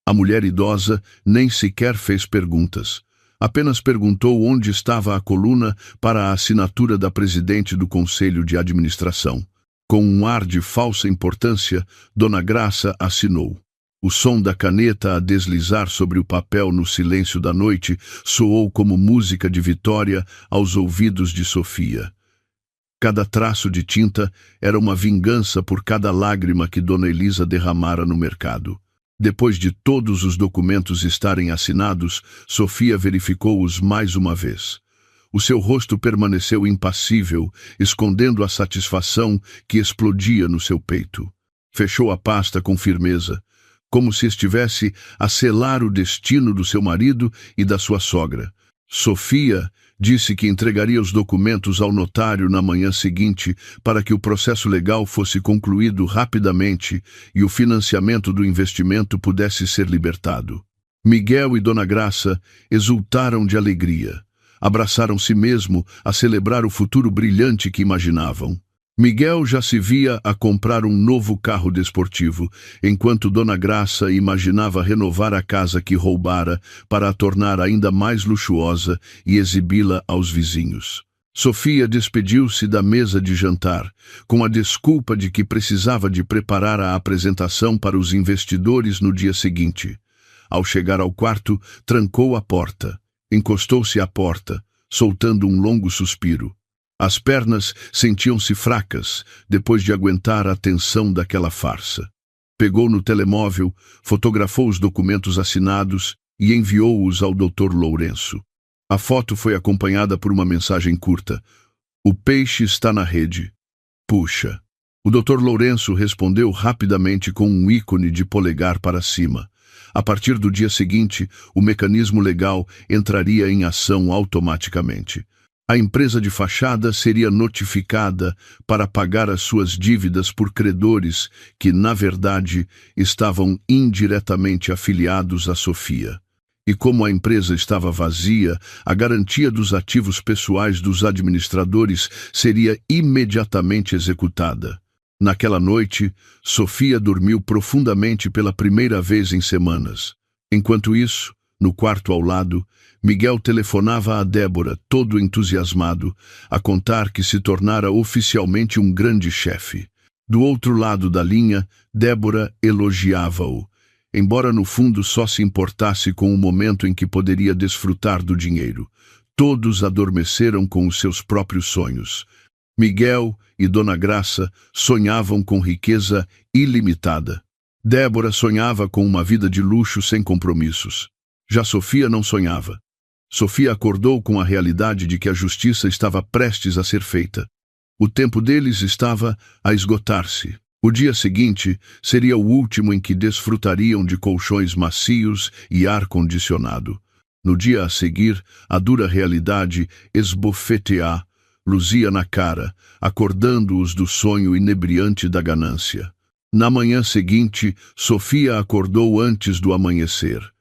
A mulher idosa nem sequer fez perguntas. Apenas perguntou onde estava a coluna para a assinatura da presidente do Conselho de Administração. Com um ar de falsa importância, Dona Graça assinou. O som da caneta a deslizar sobre o papel no silêncio da noite soou como música de vitória aos ouvidos de Sofia. Cada traço de tinta era uma vingança por cada lágrima que Dona Elisa derramara no mercado. Depois de todos os documentos estarem assinados, Sofia verificou-os mais uma vez. O seu rosto permaneceu impassível, escondendo a satisfação que explodia no seu peito. Fechou a pasta com firmeza, como se estivesse a selar o destino do seu marido e da sua sogra. Sofia disse que entregaria os documentos ao notário na manhã seguinte para que o processo legal fosse concluído rapidamente e o financiamento do investimento pudesse ser libertado. Miguel e Dona Graça exultaram de alegria. Abraçaram-se mesmo a celebrar o futuro brilhante que imaginavam. Miguel já se via a comprar um novo carro desportivo, enquanto Dona Graça imaginava renovar a casa que roubara para a tornar ainda mais luxuosa e exibi-la aos vizinhos. Sofia despediu-se da mesa de jantar, com a desculpa de que precisava de preparar a apresentação para os investidores no dia seguinte. Ao chegar ao quarto, trancou a porta. Encostou-se à porta, soltando um longo suspiro. As pernas sentiam-se fracas depois de aguentar a tensão daquela farsa. Pegou no telemóvel, fotografou os documentos assinados e enviou-os ao Dr. Lourenço. A foto foi acompanhada por uma mensagem curta. O peixe está na rede. Puxa. O Dr. Lourenço respondeu rapidamente com um ícone de polegar para cima. A partir do dia seguinte, o mecanismo legal entraria em ação automaticamente. A empresa de fachada seria notificada para pagar as suas dívidas por credores que, na verdade, estavam indiretamente afiliados a Sofia. E como a empresa estava vazia, a garantia dos ativos pessoais dos administradores seria imediatamente executada. Naquela noite, Sofia dormiu profundamente pela primeira vez em semanas. Enquanto isso, no quarto ao lado, Miguel telefonava a Débora, todo entusiasmado, a contar que se tornara oficialmente um grande chefe. Do outro lado da linha, Débora elogiava-o, embora no fundo só se importasse com o momento em que poderia desfrutar do dinheiro. Todos adormeceram com os seus próprios sonhos. Miguel e Dona Graça sonhavam com riqueza ilimitada. Débora sonhava com uma vida de luxo sem compromissos. Já Sofia não sonhava. Sofia acordou com a realidade de que a justiça estava prestes a ser feita. O tempo deles estava a esgotar-se. O dia seguinte seria o último em que desfrutariam de colchões macios e ar-condicionado. No dia a seguir, a dura realidade esbofetear luzia na cara, acordando-os do sonho inebriante da ganância. Na manhã seguinte, Sofia acordou antes do amanhecer.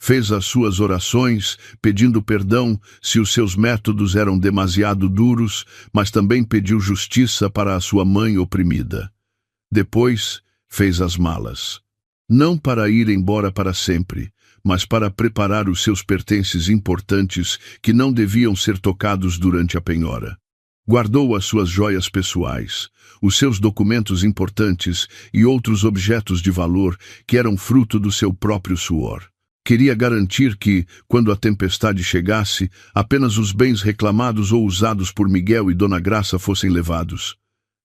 Fez as suas orações, pedindo perdão se os seus métodos eram demasiado duros, mas também pediu justiça para a sua mãe oprimida. Depois, fez as malas. Não para ir embora para sempre, mas para preparar os seus pertences importantes que não deviam ser tocados durante a penhora. Guardou as suas joias pessoais, os seus documentos importantes e outros objetos de valor que eram fruto do seu próprio suor. Queria garantir que, quando a tempestade chegasse, apenas os bens reclamados ou usados por Miguel e Dona Graça fossem levados.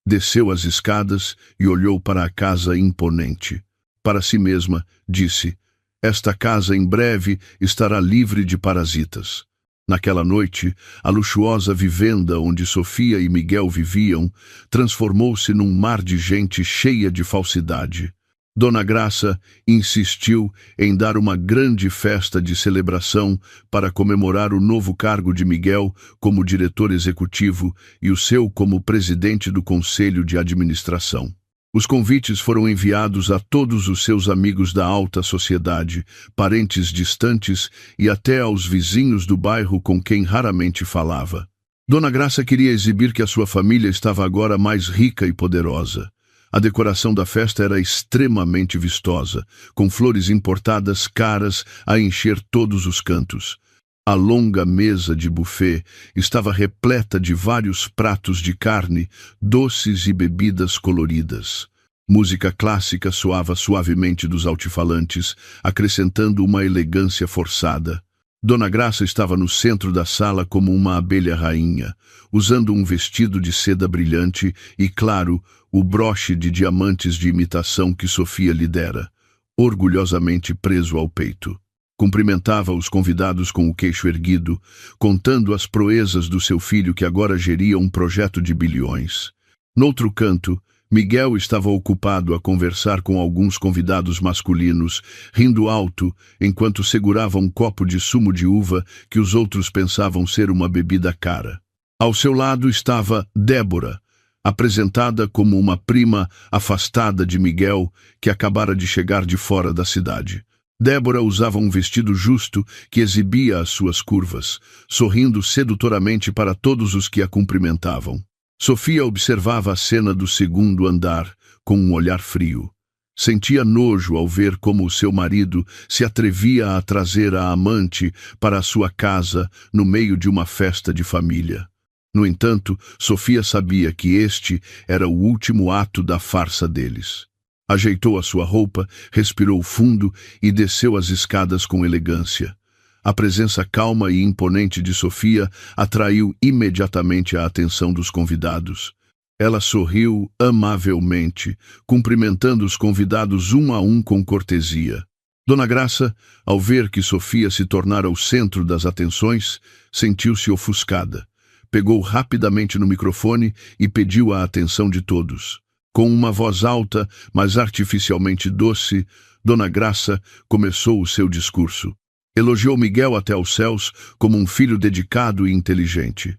Desceu as escadas e olhou para a casa imponente. Para si mesma, disse: "Esta casa em breve estará livre de parasitas." Naquela noite, a luxuosa vivenda onde Sofia e Miguel viviam transformou-se num mar de gente cheia de falsidade. Dona Graça insistiu em dar uma grande festa de celebração para comemorar o novo cargo de Miguel como diretor executivo e o seu como presidente do Conselho de Administração. Os convites foram enviados a todos os seus amigos da alta sociedade, parentes distantes e até aos vizinhos do bairro com quem raramente falava. Dona Graça queria exibir que a sua família estava agora mais rica e poderosa. A decoração da festa era extremamente vistosa, com flores importadas caras a encher todos os cantos. A longa mesa de buffet estava repleta de vários pratos de carne, doces e bebidas coloridas. Música clássica soava suavemente dos altifalantes, acrescentando uma elegância forçada. Dona Graça estava no centro da sala como uma abelha rainha, usando um vestido de seda brilhante e, claro, o broche de diamantes de imitação que Sofia lhe dera, orgulhosamente preso ao peito. Cumprimentava os convidados com o queixo erguido, contando as proezas do seu filho que agora geria um projeto de bilhões. Noutro canto, Miguel estava ocupado a conversar com alguns convidados masculinos, rindo alto enquanto segurava um copo de sumo de uva que os outros pensavam ser uma bebida cara. Ao seu lado estava Débora, apresentada como uma prima afastada de Miguel que acabara de chegar de fora da cidade. Débora usava um vestido justo que exibia as suas curvas, sorrindo sedutoramente para todos os que a cumprimentavam. Sofia observava a cena do segundo andar com um olhar frio. Sentia nojo ao ver como o seu marido se atrevia a trazer a amante para a sua casa no meio de uma festa de família. No entanto, Sofia sabia que este era o último ato da farsa deles. Ajeitou a sua roupa, respirou fundo e desceu as escadas com elegância. A presença calma e imponente de Sofia atraiu imediatamente a atenção dos convidados. Ela sorriu amavelmente, cumprimentando os convidados um a um com cortesia. Dona Graça, ao ver que Sofia se tornara o centro das atenções, sentiu-se ofuscada. Pegou rapidamente no microfone e pediu a atenção de todos. Com uma voz alta, mas artificialmente doce, Dona Graça começou o seu discurso. Elogiou Miguel até aos céus como um filho dedicado e inteligente.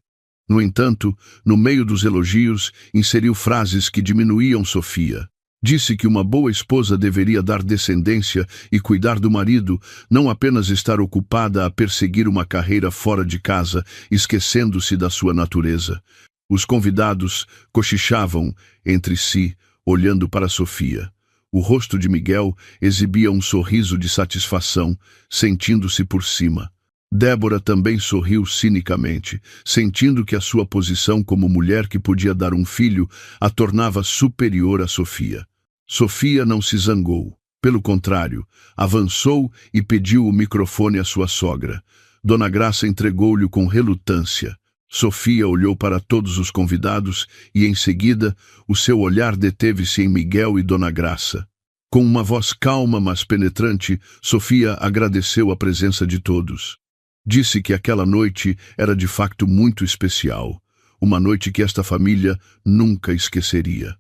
No entanto, no meio dos elogios, inseriu frases que diminuíam Sofia. Disse que uma boa esposa deveria dar descendência e cuidar do marido, não apenas estar ocupada a perseguir uma carreira fora de casa, esquecendo-se da sua natureza. Os convidados cochichavam entre si, olhando para Sofia. O rosto de Miguel exibia um sorriso de satisfação, sentindo-se por cima. Débora também sorriu cinicamente, sentindo que a sua posição como mulher que podia dar um filho a tornava superior a Sofia. Sofia não se zangou. Pelo contrário, avançou e pediu o microfone à sua sogra. Dona Graça entregou-lhe com relutância. Sofia olhou para todos os convidados e, em seguida, o seu olhar deteve-se em Miguel e Dona Graça. Com uma voz calma, mas penetrante, Sofia agradeceu a presença de todos. Disse que aquela noite era de facto muito especial, uma noite que esta família nunca esqueceria.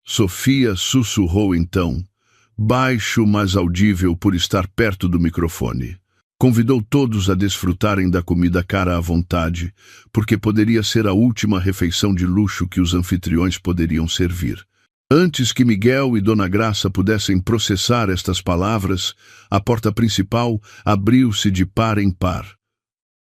Sofia sussurrou então, baixo mas audível por estar perto do microfone. Convidou todos a desfrutarem da comida cara à vontade, porque poderia ser a última refeição de luxo que os anfitriões poderiam servir. Antes que Miguel e Dona Graça pudessem processar estas palavras, a porta principal abriu-se de par em par.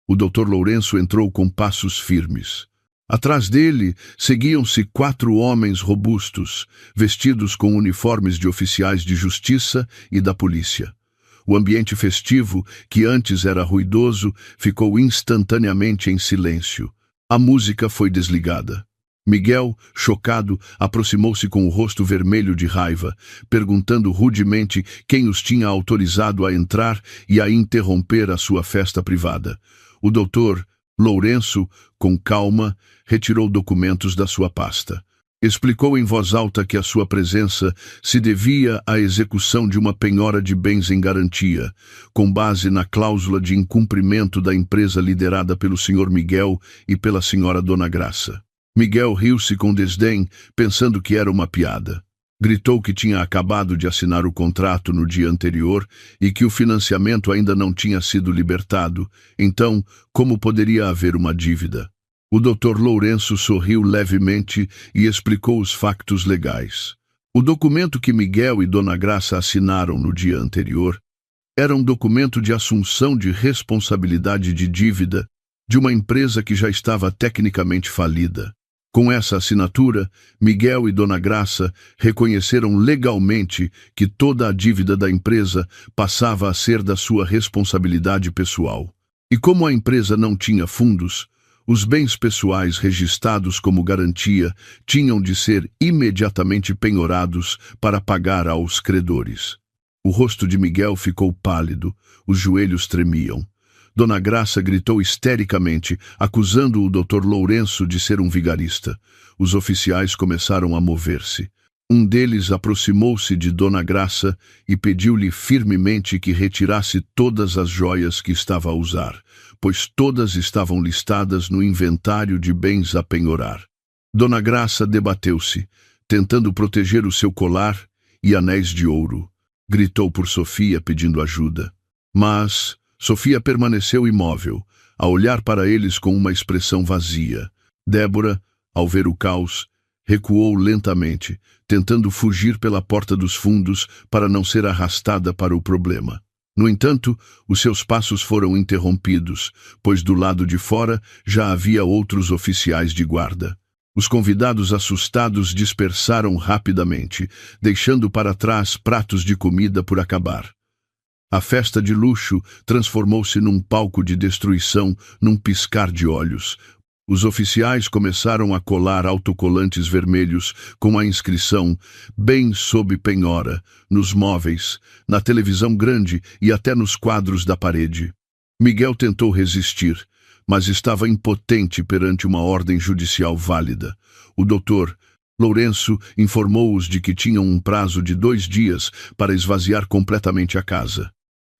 O Dr. Lourenço entrou com passos firmes. Atrás dele seguiam-se 4 homens robustos, vestidos com uniformes de oficiais de justiça e da polícia. O ambiente festivo, que antes era ruidoso, ficou instantaneamente em silêncio. A música foi desligada. Miguel, chocado, aproximou-se com o rosto vermelho de raiva, perguntando rudemente quem os tinha autorizado a entrar e a interromper a sua festa privada. O doutor Lourenço, com calma, retirou documentos da sua pasta. Explicou em voz alta que a sua presença se devia à execução de uma penhora de bens em garantia, com base na cláusula de incumprimento da empresa liderada pelo Sr. Miguel e pela Sra. Dona Graça. Miguel riu-se com desdém, pensando que era uma piada. Gritou que tinha acabado de assinar o contrato no dia anterior e que o financiamento ainda não tinha sido libertado, então como poderia haver uma dívida? O Dr. Lourenço sorriu levemente e explicou os factos legais. O documento que Miguel e Dona Graça assinaram no dia anterior era um documento de assunção de responsabilidade de dívida de uma empresa que já estava tecnicamente falida. Com essa assinatura, Miguel e Dona Graça reconheceram legalmente que toda a dívida da empresa passava a ser da sua responsabilidade pessoal. E como a empresa não tinha fundos, os bens pessoais registrados como garantia tinham de ser imediatamente penhorados para pagar aos credores. O rosto de Miguel ficou pálido, os joelhos tremiam. Dona Graça gritou histericamente, acusando o Dr. Lourenço de ser um vigarista. Os oficiais começaram a mover-se. Um deles aproximou-se de Dona Graça e pediu-lhe firmemente que retirasse todas as joias que estava a usar, pois todas estavam listadas no inventário de bens a penhorar. Dona Graça debateu-se, tentando proteger o seu colar e anéis de ouro. Gritou por Sofia pedindo ajuda. Mas Sofia permaneceu imóvel, a olhar para eles com uma expressão vazia. Débora, ao ver o caos, recuou lentamente, tentando fugir pela porta dos fundos para não ser arrastada para o problema. No entanto, os seus passos foram interrompidos, pois do lado de fora já havia outros oficiais de guarda. Os convidados assustados dispersaram rapidamente, deixando para trás pratos de comida por acabar. A festa de luxo transformou-se num palco de destruição num piscar de olhos. Os oficiais começaram a colar autocolantes vermelhos com a inscrição "Bem sob penhora" nos móveis, na televisão grande e até nos quadros da parede. Miguel tentou resistir, mas estava impotente perante uma ordem judicial válida. O doutor Lourenço informou-os de que tinham um prazo de 2 dias para esvaziar completamente a casa.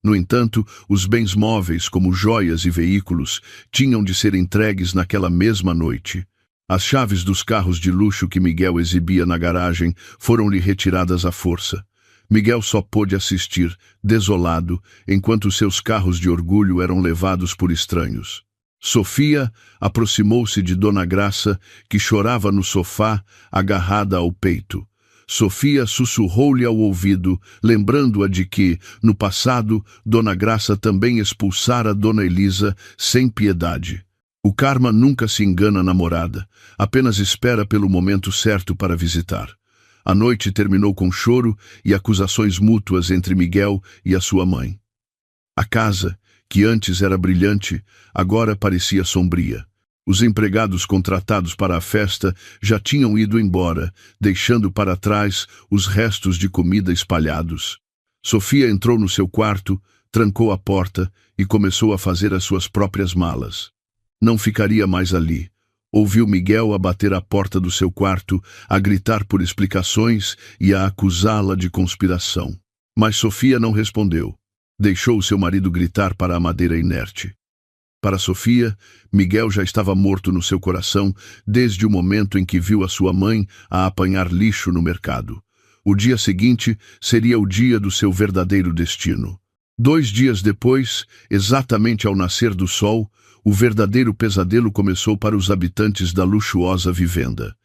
No entanto, os bens móveis, como joias e veículos, tinham de ser entregues naquela mesma noite. As chaves dos carros de luxo que Miguel exibia na garagem foram-lhe retiradas à força. Miguel só pôde assistir, desolado, enquanto seus carros de orgulho eram levados por estranhos. Sofia aproximou-se de Dona Graça, que chorava no sofá, agarrada ao peito. Sofia sussurrou-lhe ao ouvido, lembrando-a de que, no passado, Dona Graça também expulsara Dona Elisa sem piedade. O karma nunca se engana na morada, apenas espera pelo momento certo para visitar. A noite terminou com choro e acusações mútuas entre Miguel e a sua mãe. A casa, que antes era brilhante, agora parecia sombria. Os empregados contratados para a festa já tinham ido embora, deixando para trás os restos de comida espalhados. Sofia entrou no seu quarto, trancou a porta e começou a fazer as suas próprias malas. Não ficaria mais ali. Ouviu Miguel a bater à porta do seu quarto, a gritar por explicações e a acusá-la de conspiração. Mas Sofia não respondeu. Deixou seu marido gritar para a madeira inerte. Para Sofia, Miguel já estava morto no seu coração desde o momento em que viu a sua mãe a apanhar lixo no mercado. O dia seguinte seria o dia do seu verdadeiro destino. 2 dias depois, exatamente ao nascer do sol, o verdadeiro pesadelo começou para os habitantes da luxuosa vivenda.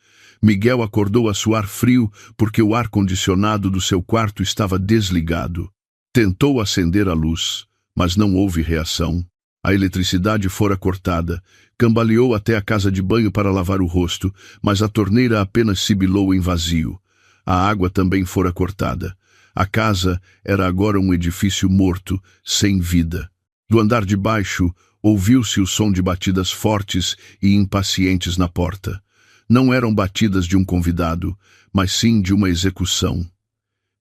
Miguel acordou a suar frio porque o ar-condicionado do seu quarto estava desligado. Tentou acender a luz, mas não houve reação. A eletricidade fora cortada, cambaleou até a casa de banho para lavar o rosto, mas a torneira apenas sibilou em vazio. A água também fora cortada. A casa era agora um edifício morto, sem vida. Do andar de baixo, ouviu-se o som de batidas fortes e impacientes na porta. Não eram batidas de um convidado, mas sim de uma execução.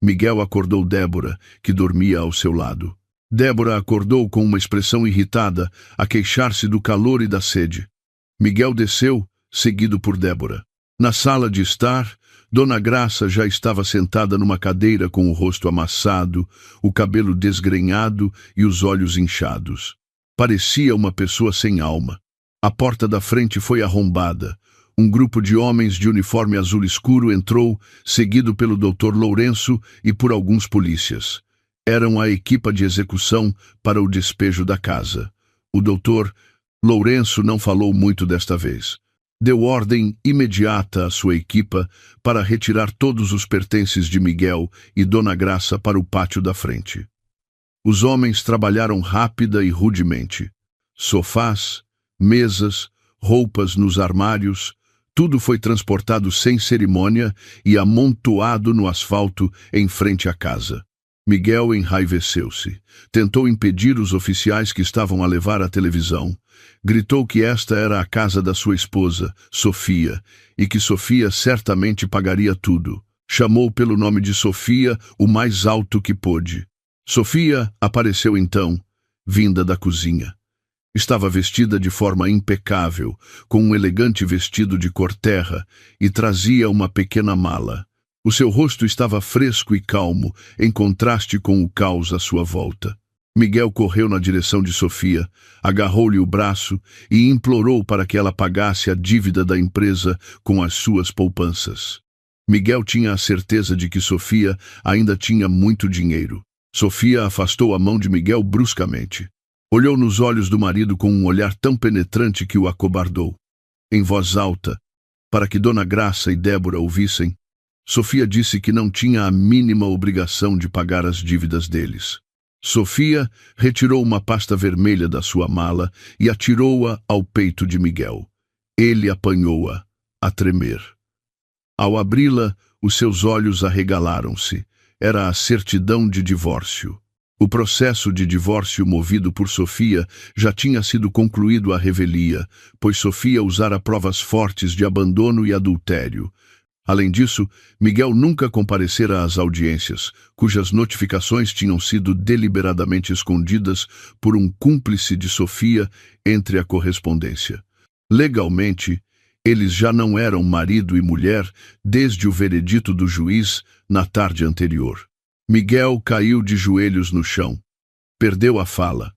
Miguel acordou Débora, que dormia ao seu lado. Débora acordou com uma expressão irritada, a queixar-se do calor e da sede. Miguel desceu, seguido por Débora. Na sala de estar, Dona Graça já estava sentada numa cadeira com o rosto amassado, o cabelo desgrenhado e os olhos inchados. Parecia uma pessoa sem alma. A porta da frente foi arrombada. Um grupo de homens de uniforme azul escuro entrou, seguido pelo Dr. Lourenço e por alguns polícias. Eram a equipa de execução para o despejo da casa. O doutor Lourenço não falou muito desta vez. Deu ordem imediata à sua equipa para retirar todos os pertences de Miguel e Dona Graça para o pátio da frente. Os homens trabalharam rápida e rudemente. Sofás, mesas, roupas nos armários, tudo foi transportado sem cerimônia e amontoado no asfalto em frente à casa. Miguel enraiveceu-se. Tentou impedir os oficiais que estavam a levar a televisão. Gritou que esta era a casa da sua esposa, Sofia, e que Sofia certamente pagaria tudo. Chamou pelo nome de Sofia o mais alto que pôde. Sofia apareceu então, vinda da cozinha. Estava vestida de forma impecável, com um elegante vestido de cor terra, e trazia uma pequena mala. O seu rosto estava fresco e calmo, em contraste com o caos à sua volta. Miguel correu na direção de Sofia, agarrou-lhe o braço e implorou para que ela pagasse a dívida da empresa com as suas poupanças. Miguel tinha a certeza de que Sofia ainda tinha muito dinheiro. Sofia afastou a mão de Miguel bruscamente. Olhou nos olhos do marido com um olhar tão penetrante que o acobardou. Em voz alta, para que Dona Graça e Débora ouvissem, Sofia disse que não tinha a mínima obrigação de pagar as dívidas deles. Sofia retirou uma pasta vermelha da sua mala e atirou-a ao peito de Miguel. Ele apanhou-a, a tremer. Ao abri-la, os seus olhos arregalaram-se. Era a certidão de divórcio. O processo de divórcio movido por Sofia já tinha sido concluído à revelia, pois Sofia usara provas fortes de abandono e adultério. Além disso, Miguel nunca comparecera às audiências, cujas notificações tinham sido deliberadamente escondidas por um cúmplice de Sofia entre a correspondência. Legalmente, eles já não eram marido e mulher desde o veredito do juiz na tarde anterior. Miguel caiu de joelhos no chão. Perdeu a fala.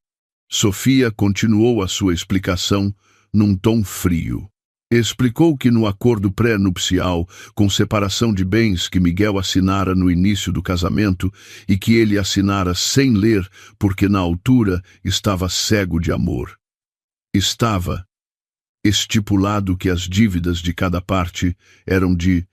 Sofia continuou a sua explicação num tom frio. Explicou que no acordo pré-nupcial, com separação de bens que Miguel assinara no início do casamento e que ele assinara sem ler porque na altura estava cego de amor. Estava estipulado que as dívidas de cada parte eram de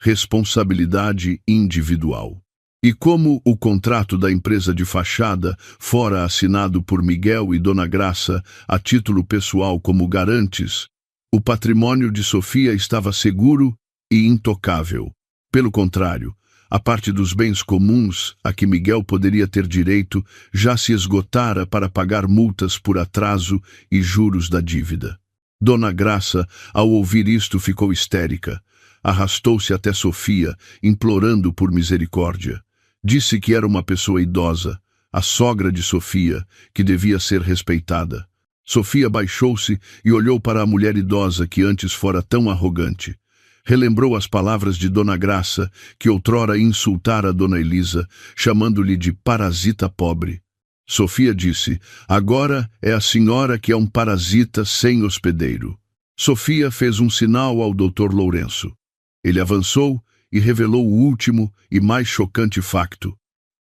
responsabilidade individual. E como o contrato da empresa de fachada fora assinado por Miguel e Dona Graça a título pessoal como garantes, o patrimônio de Sofia estava seguro e intocável. Pelo contrário, a parte dos bens comuns a que Miguel poderia ter direito já se esgotara para pagar multas por atraso e juros da dívida. Dona Graça, ao ouvir isto, ficou histérica. Arrastou-se até Sofia, implorando por misericórdia. Disse que era uma pessoa idosa, a sogra de Sofia, que devia ser respeitada. Sofia baixou-se e olhou para a mulher idosa que antes fora tão arrogante. Relembrou as palavras de Dona Graça, que outrora insultara Dona Elisa, chamando-lhe de parasita pobre. Sofia disse: agora é a senhora que é um parasita sem hospedeiro. Sofia fez um sinal ao Dr. Lourenço. Ele avançou e revelou o último e mais chocante facto.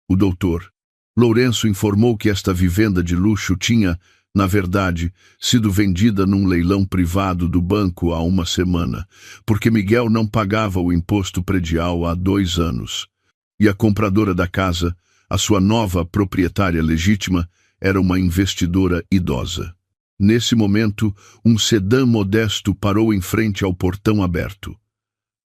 O Dr. Lourenço informou que esta vivenda de luxo tinha, na verdade, sido vendida num leilão privado do banco há uma semana, porque Miguel não pagava o imposto predial há 2 anos. E a compradora da casa, a sua nova proprietária legítima, era uma investidora idosa. Nesse momento, um sedã modesto parou em frente ao portão aberto.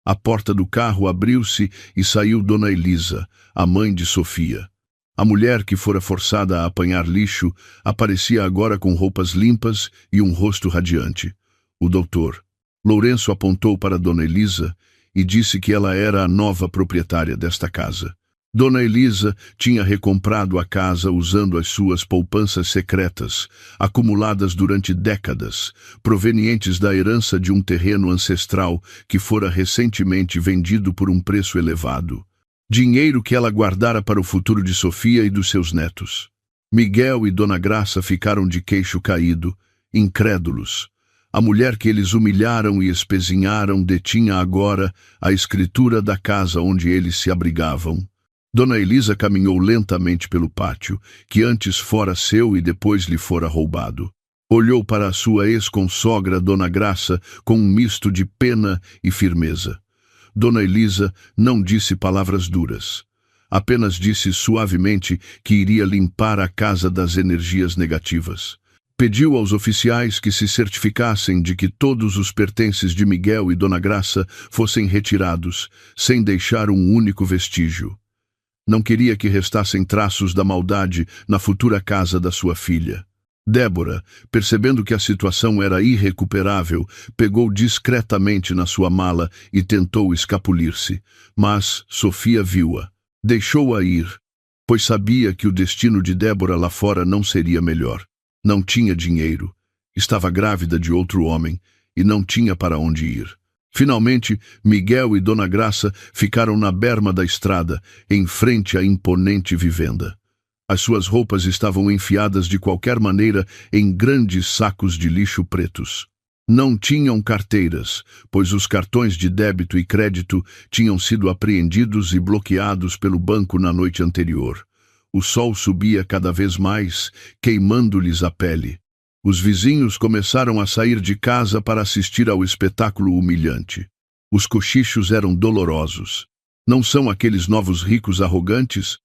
A porta do carro abriu-se e saiu Dona Elisa, a mãe de Sofia. A mulher que fora forçada a apanhar lixo aparecia agora com roupas limpas e um rosto radiante. O doutor Lourenço apontou para Dona Elisa e disse que ela era a nova proprietária desta casa. Dona Elisa tinha recomprado a casa usando as suas poupanças secretas, acumuladas durante décadas, provenientes da herança de um terreno ancestral que fora recentemente vendido por um preço elevado. Dinheiro que ela guardara para o futuro de Sofia e dos seus netos. Miguel e Dona Graça ficaram de queixo caído, incrédulos. A mulher que eles humilharam e espezinharam detinha agora a escritura da casa onde eles se abrigavam. Dona Elisa caminhou lentamente pelo pátio, que antes fora seu e depois lhe fora roubado. Olhou para a sua ex-consogra, Dona Graça, com um misto de pena e firmeza. Dona Elisa não disse palavras duras. Apenas disse suavemente que iria limpar a casa das energias negativas. Pediu aos oficiais que se certificassem de que todos os pertences de Miguel e Dona Graça fossem retirados, sem deixar um único vestígio. Não queria que restassem traços da maldade na futura casa da sua filha. Débora, percebendo que a situação era irrecuperável, pegou discretamente na sua mala e tentou escapulir-se, mas Sofia viu-a. Deixou-a ir, pois sabia que o destino de Débora lá fora não seria melhor. Não tinha dinheiro, estava grávida de outro homem e não tinha para onde ir. Finalmente, Miguel e Dona Graça ficaram na berma da estrada, em frente à imponente vivenda. As suas roupas estavam enfiadas de qualquer maneira em grandes sacos de lixo pretos. Não tinham carteiras, pois os cartões de débito e crédito tinham sido apreendidos e bloqueados pelo banco na noite anterior. O sol subia cada vez mais, queimando-lhes a pele. Os vizinhos começaram a sair de casa para assistir ao espetáculo humilhante. Os cochichos eram dolorosos. Não são aqueles novos ricos arrogantes?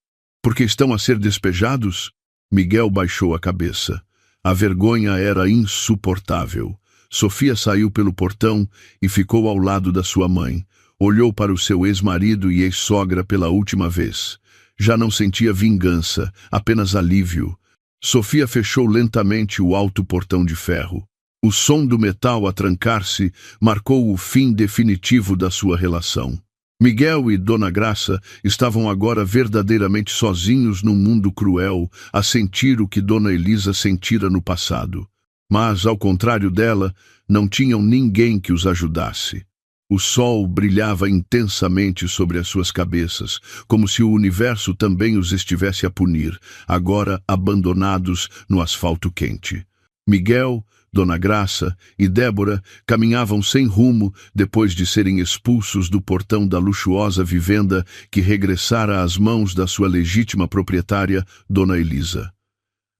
Porque estão a ser despejados? Miguel baixou a cabeça. A vergonha era insuportável. Sofia saiu pelo portão e ficou ao lado da sua mãe. Olhou para o seu ex-marido e ex-sogra pela última vez. Já não sentia vingança, apenas alívio. Sofia fechou lentamente o alto portão de ferro. O som do metal a trancar-se marcou o fim definitivo da sua relação. Miguel e Dona Graça estavam agora verdadeiramente sozinhos num mundo cruel, a sentir o que Dona Elisa sentira no passado. Mas, ao contrário dela, não tinham ninguém que os ajudasse. O sol brilhava intensamente sobre as suas cabeças, como se o universo também os estivesse a punir, agora abandonados no asfalto quente. Miguel, Dona Graça e Débora caminhavam sem rumo depois de serem expulsos do portão da luxuosa vivenda que regressara às mãos da sua legítima proprietária, Dona Elisa.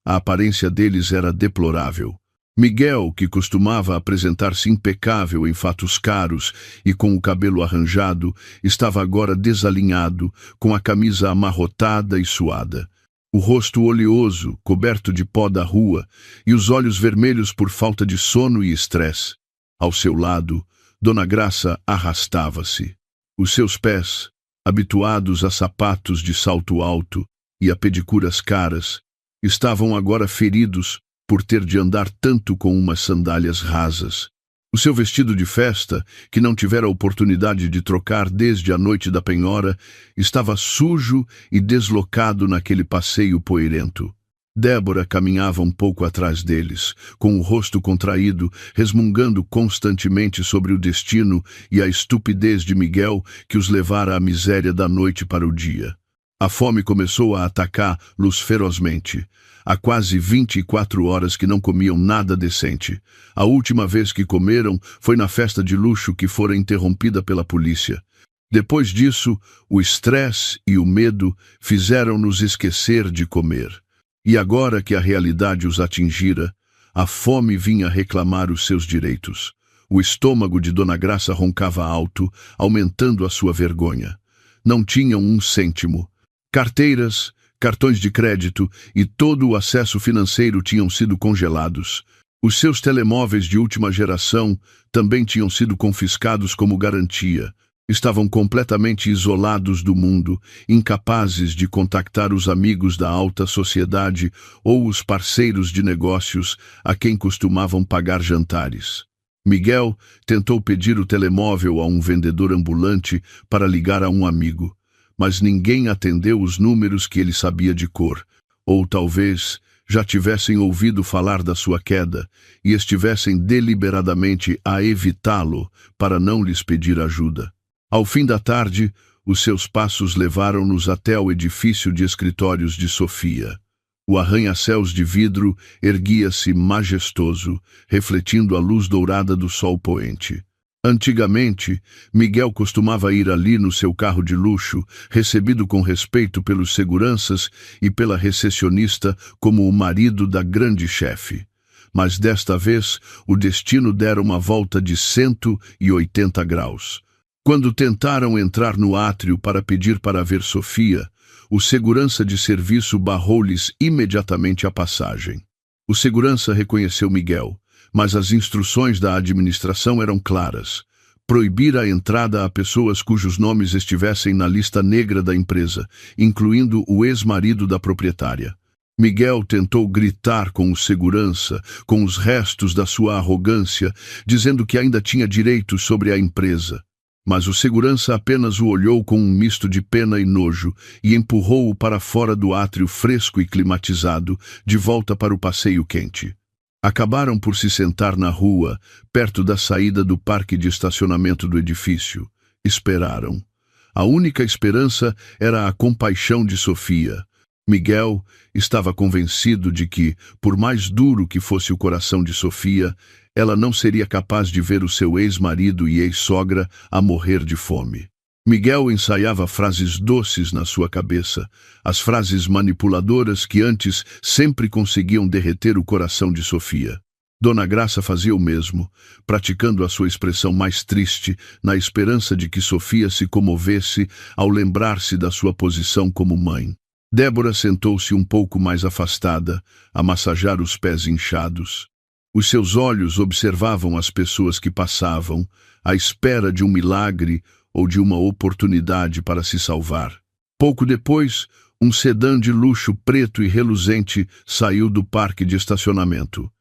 A aparência deles era deplorável. Miguel, que costumava apresentar-se impecável em fatos caros e com o cabelo arranjado, estava agora desalinhado, com a camisa amarrotada e suada. O rosto oleoso, coberto de pó da rua, e os olhos vermelhos por falta de sono e estresse. Ao seu lado, Dona Graça arrastava-se. Os seus pés, habituados a sapatos de salto alto e a pedicuras caras, estavam agora feridos por ter de andar tanto com umas sandálias rasas. O seu vestido de festa, que não tivera oportunidade de trocar desde a noite da penhora, estava sujo e deslocado naquele passeio poeirento. Débora caminhava um pouco atrás deles, com o rosto contraído, resmungando constantemente sobre o destino e a estupidez de Miguel que os levara à miséria da noite para o dia. A fome começou a atacá-los ferozmente. Há quase 24 horas que não comiam nada decente. A última vez que comeram foi na festa de luxo que fora interrompida pela polícia. Depois disso, o estresse e o medo fizeram-nos esquecer de comer. E agora que a realidade os atingira, a fome vinha reclamar os seus direitos. O estômago de Dona Graça roncava alto, aumentando a sua vergonha. Não tinham um cêntimo. Carteiras, cartões de crédito e todo o acesso financeiro tinham sido congelados. Os seus telemóveis de última geração também tinham sido confiscados como garantia. Estavam completamente isolados do mundo, incapazes de contactar os amigos da alta sociedade ou os parceiros de negócios a quem costumavam pagar jantares. Miguel tentou pedir o telemóvel a um vendedor ambulante para ligar a um amigo, mas ninguém atendeu os números que ele sabia de cor, ou talvez já tivessem ouvido falar da sua queda e estivessem deliberadamente a evitá-lo para não lhes pedir ajuda. Ao fim da tarde, os seus passos levaram-nos até ao edifício de escritórios de Sofia. O arranha-céus de vidro erguia-se majestoso, refletindo a luz dourada do sol poente. Antigamente, Miguel costumava ir ali no seu carro de luxo, recebido com respeito pelos seguranças e pela recepcionista como o marido da grande chefe. mas desta vez o destino dera uma volta de 180 graus. Quando tentaram entrar no átrio para pedir para ver Sofia, o segurança de serviço barrou-lhes imediatamente a passagem. O segurança reconheceu Miguel, mas as instruções da administração eram claras: proibir a entrada a pessoas cujos nomes estivessem na lista negra da empresa, incluindo o ex-marido da proprietária. Miguel tentou gritar com o segurança, com os restos da sua arrogância, dizendo que ainda tinha direitos sobre a empresa. Mas o segurança apenas o olhou com um misto de pena e nojo e empurrou-o para fora do átrio fresco e climatizado, de volta para o passeio quente. Acabaram por se sentar na rua, perto da saída do parque de estacionamento do edifício. Esperaram. A única esperança era a compaixão de Sofia. Miguel estava convencido de que, por mais duro que fosse o coração de Sofia, ela não seria capaz de ver o seu ex-marido e ex-sogra a morrer de fome. Miguel ensaiava frases doces na sua cabeça, as frases manipuladoras que antes sempre conseguiam derreter o coração de Sofia. Dona Graça fazia o mesmo, praticando a sua expressão mais triste, na esperança de que Sofia se comovesse ao lembrar-se da sua posição como mãe. Débora sentou-se um pouco mais afastada, a massajar os pés inchados. Os seus olhos observavam as pessoas que passavam, à espera de um milagre ou de uma oportunidade para se salvar. Pouco depois, um sedã de luxo preto e reluzente saiu do parque de estacionamento.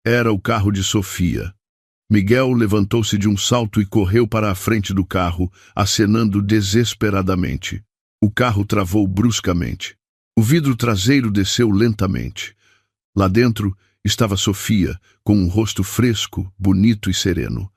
Era o carro de Sofia. Miguel levantou-se de um salto e correu para a frente do carro, acenando desesperadamente. O carro travou bruscamente. O vidro traseiro desceu lentamente. Lá dentro estava Sofia, com um rosto fresco, bonito e sereno.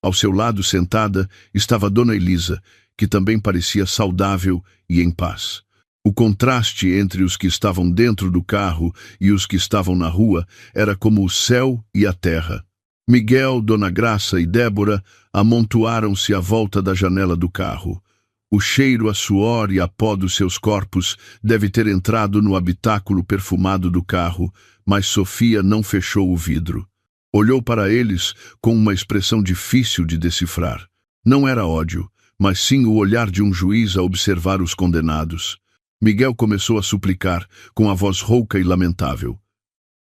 Ao seu lado, sentada, estava Dona Elisa, que também parecia saudável e em paz. O contraste entre os que estavam dentro do carro e os que estavam na rua era como o céu e a terra. Miguel, Dona Graça e Débora amontoaram-se à volta da janela do carro. O cheiro a suor e a pó dos seus corpos deve ter entrado no habitáculo perfumado do carro, mas Sofia não fechou o vidro. Olhou para eles com uma expressão difícil de decifrar. Não era ódio, mas sim o olhar de um juiz a observar os condenados. Miguel começou a suplicar, com a voz rouca e lamentável.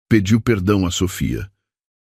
Pediu perdão a Sofia.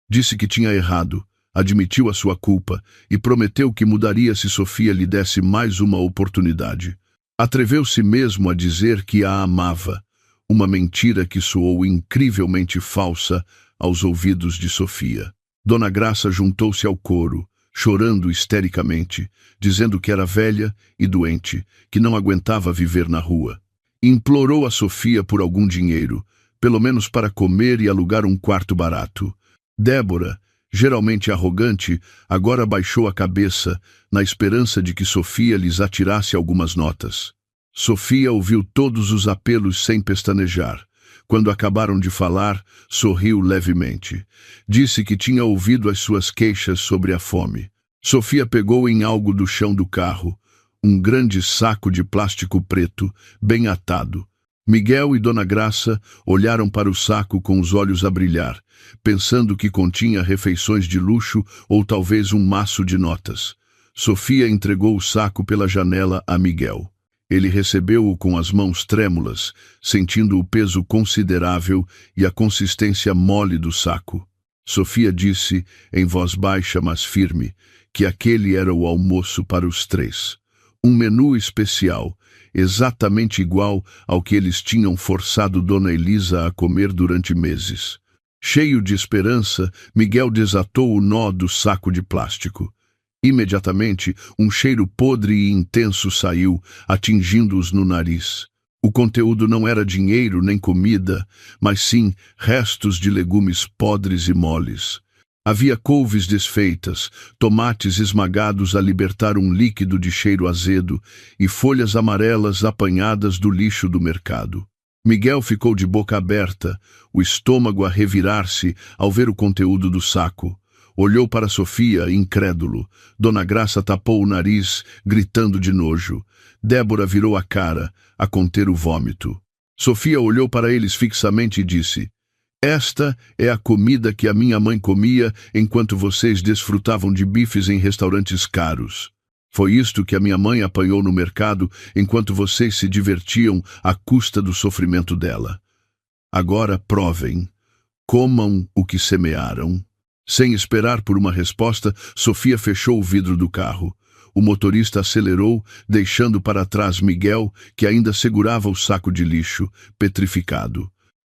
Disse que tinha errado, admitiu a sua culpa e prometeu que mudaria se Sofia lhe desse mais uma oportunidade. Atreveu-se mesmo a dizer que a amava, uma mentira que soou incrivelmente falsa aos ouvidos de Sofia. Dona Graça juntou-se ao coro, chorando histericamente, dizendo que era velha e doente, que não aguentava viver na rua. Implorou a Sofia por algum dinheiro, pelo menos para comer e alugar um quarto barato. Débora, geralmente arrogante, agora baixou a cabeça, na esperança de que Sofia lhes atirasse algumas notas. Sofia ouviu todos os apelos sem pestanejar. Quando acabaram de falar, sorriu levemente. Disse que tinha ouvido as suas queixas sobre a fome. Sofia pegou em algo do chão do carro, um grande saco de plástico preto, bem atado. Miguel e Dona Graça olharam para o saco com os olhos a brilhar, pensando que continha refeições de luxo ou talvez um maço de notas. Sofia entregou o saco pela janela a Miguel. Ele recebeu-o com as mãos trêmulas, sentindo o peso considerável e a consistência mole do saco. Sofia disse, em voz baixa mas firme, que aquele era o almoço para os três. Um menu especial, exatamente igual ao que eles tinham forçado Dona Elisa a comer durante meses. Cheio de esperança, Miguel desatou o nó do saco de plástico. Imediatamente, um cheiro podre e intenso saiu, atingindo-os no nariz. O conteúdo não era dinheiro nem comida, mas sim restos de legumes podres e moles. Havia couves desfeitas, tomates esmagados a libertar um líquido de cheiro azedo e folhas amarelas apanhadas do lixo do mercado. Miguel ficou de boca aberta, o estômago a revirar-se ao ver o conteúdo do saco. Olhou para Sofia, incrédulo. Dona Graça tapou o nariz, gritando de nojo. Débora virou a cara, a conter o vômito. Sofia olhou para eles fixamente e disse, Esta é a comida que a minha mãe comia enquanto vocês desfrutavam de bifes em restaurantes caros. Foi isto que a minha mãe apanhou no mercado enquanto vocês se divertiam à custa do sofrimento dela. Agora provem, comam o que semearam. Sem esperar por uma resposta, Sofia fechou o vidro do carro. O motorista acelerou, deixando para trás Miguel, que ainda segurava o saco de lixo, petrificado.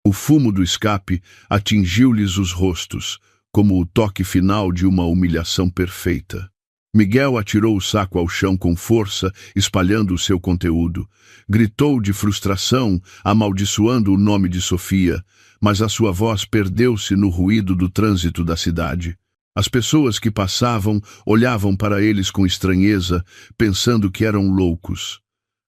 O fumo do escape atingiu-lhes os rostos, como o toque final de uma humilhação perfeita. Miguel atirou o saco ao chão com força, espalhando o seu conteúdo. Gritou de frustração, amaldiçoando o nome de Sofia, mas a sua voz perdeu-se no ruído do trânsito da cidade. As pessoas que passavam olhavam para eles com estranheza, pensando que eram loucos.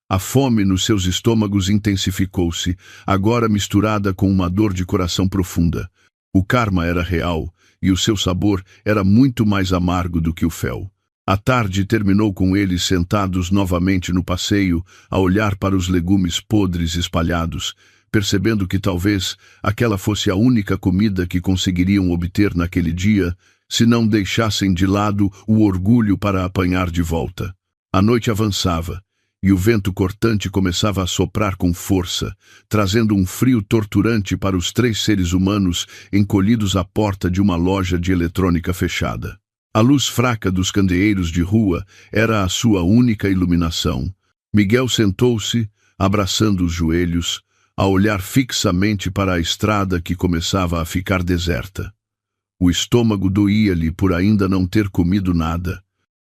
A fome nos seus estômagos intensificou-se, agora misturada com uma dor de coração profunda. O karma era real, e o seu sabor era muito mais amargo do que o fel. A tarde terminou com eles sentados novamente no passeio, a olhar para os legumes podres espalhados, percebendo que talvez aquela fosse a única comida que conseguiriam obter naquele dia, se não deixassem de lado o orgulho para apanhar de volta. A noite avançava, e o vento cortante começava a soprar com força, trazendo um frio torturante para os 3 seres humanos encolhidos à porta de uma loja de eletrônica fechada. A luz fraca dos candeeiros de rua era a sua única iluminação. Miguel sentou-se, abraçando os joelhos, a olhar fixamente para a estrada que começava a ficar deserta. O estômago doía-lhe por ainda não ter comido nada.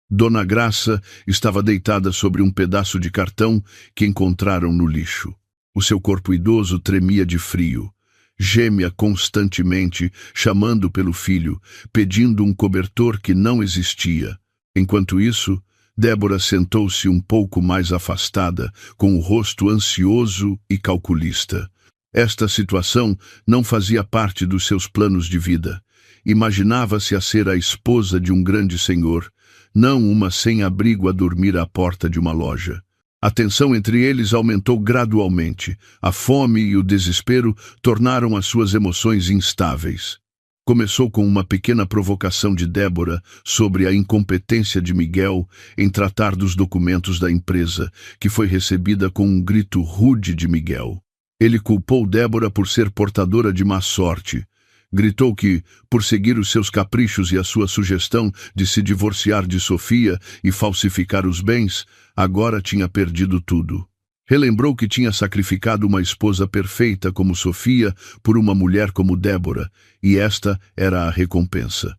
Dona Graça estava deitada sobre um pedaço de cartão que encontraram no lixo. O seu corpo idoso tremia de frio. Gêmea constantemente, chamando pelo filho, pedindo um cobertor que não existia. Enquanto isso, Débora sentou-se um pouco mais afastada, com o rosto ansioso e calculista. Esta situação não fazia parte dos seus planos de vida. Imaginava-se a ser a esposa de um grande senhor, não uma sem-abrigo a dormir à porta de uma loja. A tensão entre eles aumentou gradualmente. A fome e o desespero tornaram as suas emoções instáveis. Começou com uma pequena provocação de Débora sobre a incompetência de Miguel em tratar dos documentos da empresa, que foi recebida com um grito rude de Miguel. Ele culpou Débora por ser portadora de má sorte. Gritou que, por seguir os seus caprichos e a sua sugestão de se divorciar de Sofia e falsificar os bens, agora tinha perdido tudo. Relembrou que tinha sacrificado uma esposa perfeita como Sofia por uma mulher como Débora, e esta era a recompensa.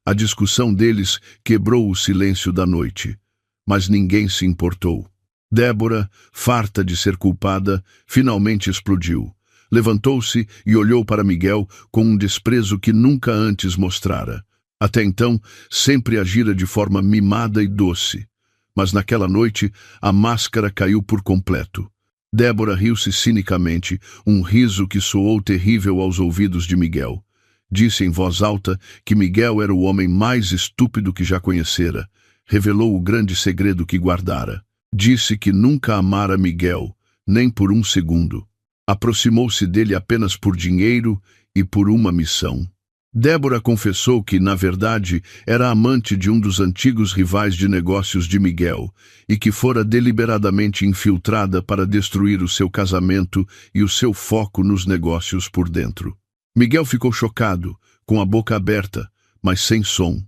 A discussão deles quebrou o silêncio da noite, mas ninguém se importou. Débora, farta de ser culpada, finalmente explodiu. Levantou-se e olhou para Miguel com um desprezo que nunca antes mostrara. Até então, sempre agira de forma mimada e doce. Mas naquela noite, a máscara caiu por completo. Débora riu-se cinicamente, um riso que soou terrível aos ouvidos de Miguel. Disse em voz alta que Miguel era o homem mais estúpido que já conhecera. Revelou o grande segredo que guardara. Disse que nunca amara Miguel, nem por um segundo. Aproximou-se dele apenas por dinheiro e por uma missão. Débora confessou que, na verdade, era amante de um dos antigos rivais de negócios de Miguel e que fora deliberadamente infiltrada para destruir o seu casamento e o seu foco nos negócios por dentro. Miguel ficou chocado, com a boca aberta, mas sem som.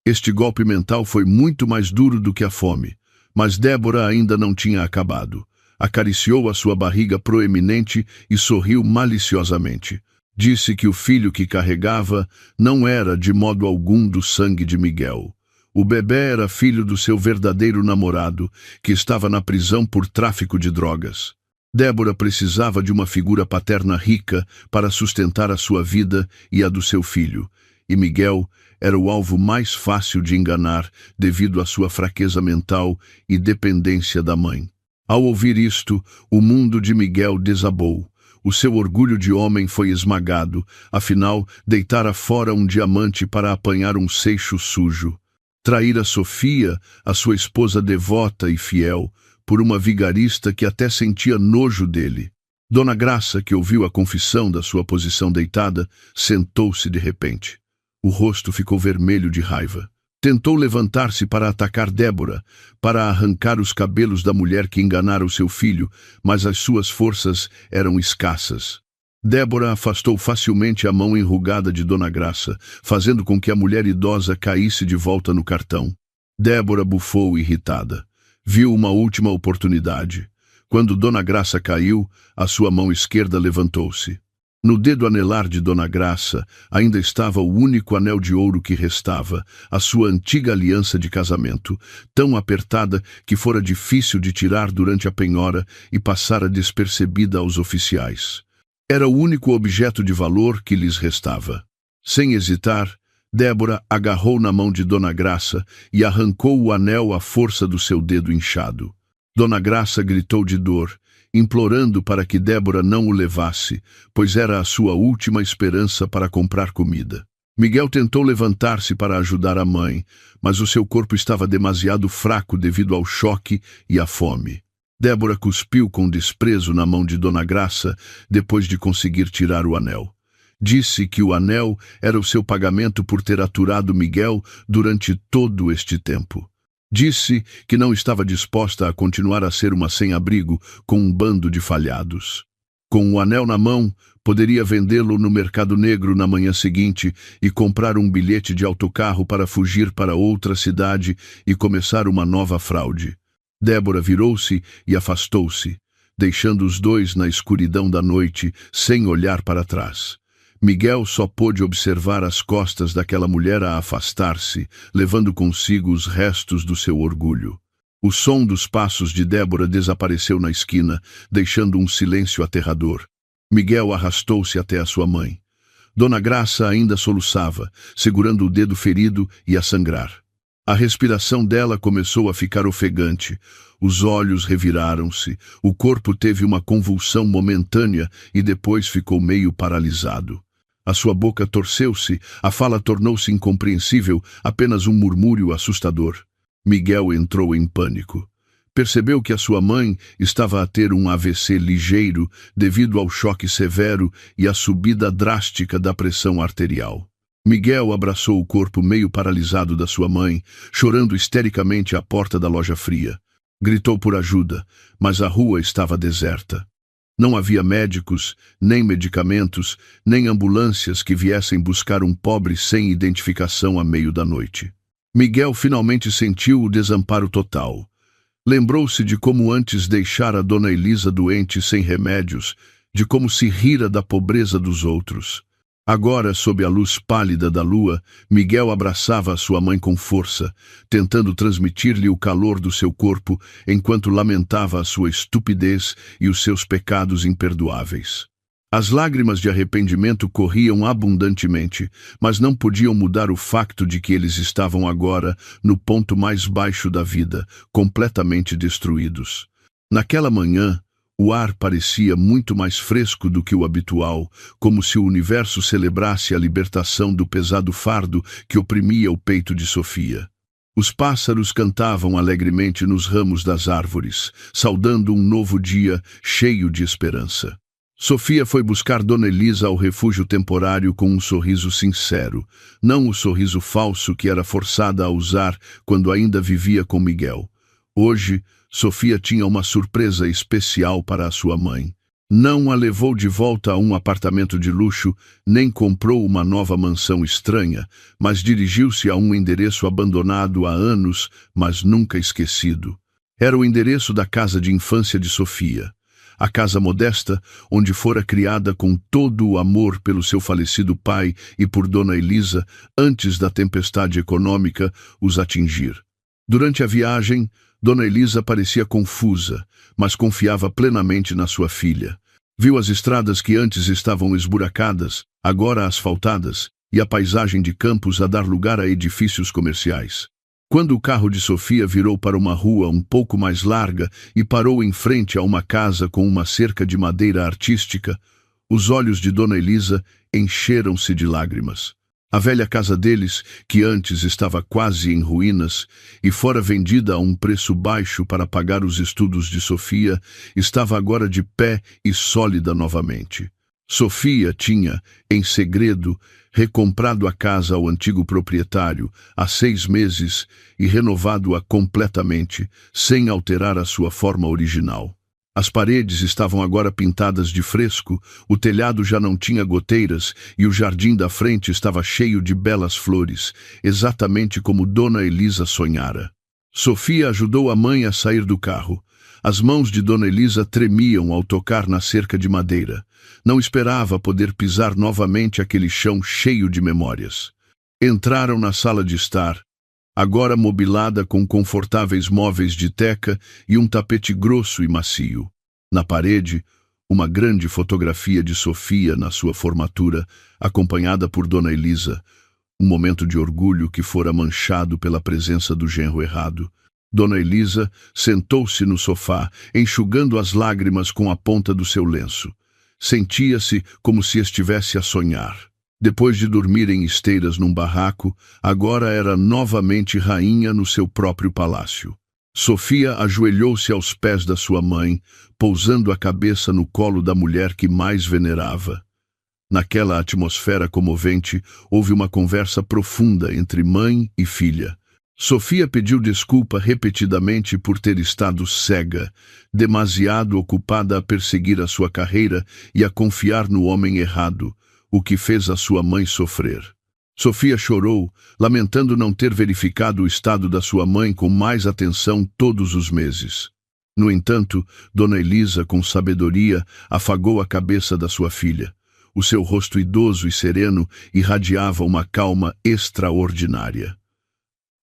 Este golpe mental foi muito mais duro do que a fome, mas Débora ainda não tinha acabado. Acariciou a sua barriga proeminente e sorriu maliciosamente. Disse que o filho que carregava não era de modo algum do sangue de Miguel. O bebê era filho do seu verdadeiro namorado, que estava na prisão por tráfico de drogas. Débora precisava de uma figura paterna rica para sustentar a sua vida e a do seu filho, e Miguel era o alvo mais fácil de enganar devido à sua fraqueza mental e dependência da mãe. Ao ouvir isto, o mundo de Miguel desabou. O seu orgulho de homem foi esmagado, afinal, deitara fora um diamante para apanhar um seixo sujo. Traíra Sofia, a sua esposa devota e fiel, por uma vigarista que até sentia nojo dele. Dona Graça, que ouviu a confissão da sua posição deitada, sentou-se de repente. O rosto ficou vermelho de raiva. Tentou levantar-se para atacar Débora, para arrancar os cabelos da mulher que enganara o seu filho, mas as suas forças eram escassas. Débora afastou facilmente a mão enrugada de Dona Graça, fazendo com que a mulher idosa caísse de volta no cartão. Débora bufou irritada. Viu uma última oportunidade. Quando Dona Graça caiu, a sua mão esquerda levantou-se. No dedo anelar de Dona Graça ainda estava o único anel de ouro que restava, a sua antiga aliança de casamento, tão apertada que fora difícil de tirar durante a penhora e passara despercebida aos oficiais. Era o único objeto de valor que lhes restava. Sem hesitar, Débora agarrou na mão de Dona Graça e arrancou o anel à força do seu dedo inchado. Dona Graça gritou de dor, implorando para que Débora não o levasse, pois era a sua última esperança para comprar comida. Miguel tentou levantar-se para ajudar a mãe, mas o seu corpo estava demasiado fraco devido ao choque e à fome. Débora cuspiu com desprezo na mão de Dona Graça depois de conseguir tirar o anel. Disse que o anel era o seu pagamento por ter aturado Miguel durante todo este tempo. Disse que não estava disposta a continuar a ser uma sem-abrigo com um bando de falhados. Com o anel na mão, poderia vendê-lo no mercado negro na manhã seguinte e comprar um bilhete de autocarro para fugir para outra cidade e começar uma nova fraude. Débora virou-se e afastou-se, deixando os dois na escuridão da noite, sem olhar para trás. Miguel só pôde observar as costas daquela mulher a afastar-se, levando consigo os restos do seu orgulho. O som dos passos de Débora desapareceu na esquina, deixando um silêncio aterrador. Miguel arrastou-se até a sua mãe. Dona Graça ainda soluçava, segurando o dedo ferido e a sangrar. A respiração dela começou a ficar ofegante. Os olhos reviraram-se, o corpo teve uma convulsão momentânea e depois ficou meio paralisado. A sua boca torceu-se, a fala tornou-se incompreensível, apenas um murmúrio assustador. Miguel entrou em pânico. Percebeu que a sua mãe estava a ter um AVC ligeiro devido ao choque severo e à subida drástica da pressão arterial. Miguel abraçou o corpo meio paralisado da sua mãe, chorando histericamente à porta da loja fria. Gritou por ajuda, mas a rua estava deserta. Não havia médicos, nem medicamentos, nem ambulâncias que viessem buscar um pobre sem identificação à meio da noite. Miguel finalmente sentiu o desamparo total. Lembrou-se de como antes deixara Dona Elisa doente sem remédios, de como se rira da pobreza dos outros. Agora, sob a luz pálida da lua, Miguel abraçava a sua mãe com força, tentando transmitir-lhe o calor do seu corpo, enquanto lamentava a sua estupidez e os seus pecados imperdoáveis. As lágrimas de arrependimento corriam abundantemente, mas não podiam mudar o facto de que eles estavam agora no ponto mais baixo da vida, completamente destruídos. Naquela manhã, o ar parecia muito mais fresco do que o habitual, como se o universo celebrasse a libertação do pesado fardo que oprimia o peito de Sofia. Os pássaros cantavam alegremente nos ramos das árvores, saudando um novo dia cheio de esperança. Sofia foi buscar Dona Elisa ao refúgio temporário com um sorriso sincero, não o sorriso falso que era forçada a usar quando ainda vivia com Miguel. Hoje, Sofia tinha uma surpresa especial para a sua mãe. Não a levou de volta a um apartamento de luxo, nem comprou uma nova mansão estranha, mas dirigiu-se a um endereço abandonado há anos, mas nunca esquecido. Era o endereço da casa de infância de Sofia. A casa modesta, onde fora criada com todo o amor pelo seu falecido pai e por Dona Elisa, antes da tempestade econômica os atingir. Durante a viagem, Dona Elisa parecia confusa, mas confiava plenamente na sua filha. Viu as estradas que antes estavam esburacadas, agora asfaltadas, e a paisagem de campos a dar lugar a edifícios comerciais. Quando o carro de Sofia virou para uma rua um pouco mais larga e parou em frente a uma casa com uma cerca de madeira artística, os olhos de Dona Elisa encheram-se de lágrimas. A velha casa deles, que antes estava quase em ruínas e fora vendida a um preço baixo para pagar os estudos de Sofia, estava agora de pé e sólida novamente. Sofia tinha, em segredo, recomprado a casa ao antigo proprietário há 6 meses e renovado-a completamente, sem alterar a sua forma original. As paredes estavam agora pintadas de fresco, o telhado já não tinha goteiras e o jardim da frente estava cheio de belas flores, exatamente como Dona Elisa sonhara. Sofia ajudou a mãe a sair do carro. As mãos de Dona Elisa tremiam ao tocar na cerca de madeira. Não esperava poder pisar novamente aquele chão cheio de memórias. Entraram na sala de estar, agora mobilada com confortáveis móveis de teca e um tapete grosso e macio. Na parede, uma grande fotografia de Sofia na sua formatura, acompanhada por Dona Elisa, um momento de orgulho que fora manchado pela presença do genro errado. Dona Elisa sentou-se no sofá, enxugando as lágrimas com a ponta do seu lenço. Sentia-se como se estivesse a sonhar. Depois de dormir em esteiras num barraco, agora era novamente rainha no seu próprio palácio. Sofia ajoelhou-se aos pés da sua mãe, pousando a cabeça no colo da mulher que mais venerava. Naquela atmosfera comovente, houve uma conversa profunda entre mãe e filha. Sofia pediu desculpa repetidamente por ter estado cega, demasiado ocupada a perseguir a sua carreira e a confiar no homem errado, o que fez a sua mãe sofrer. Sofia chorou, lamentando não ter verificado o estado da sua mãe com mais atenção todos os meses. No entanto, Dona Elisa, com sabedoria, afagou a cabeça da sua filha. O seu rosto idoso e sereno irradiava uma calma extraordinária.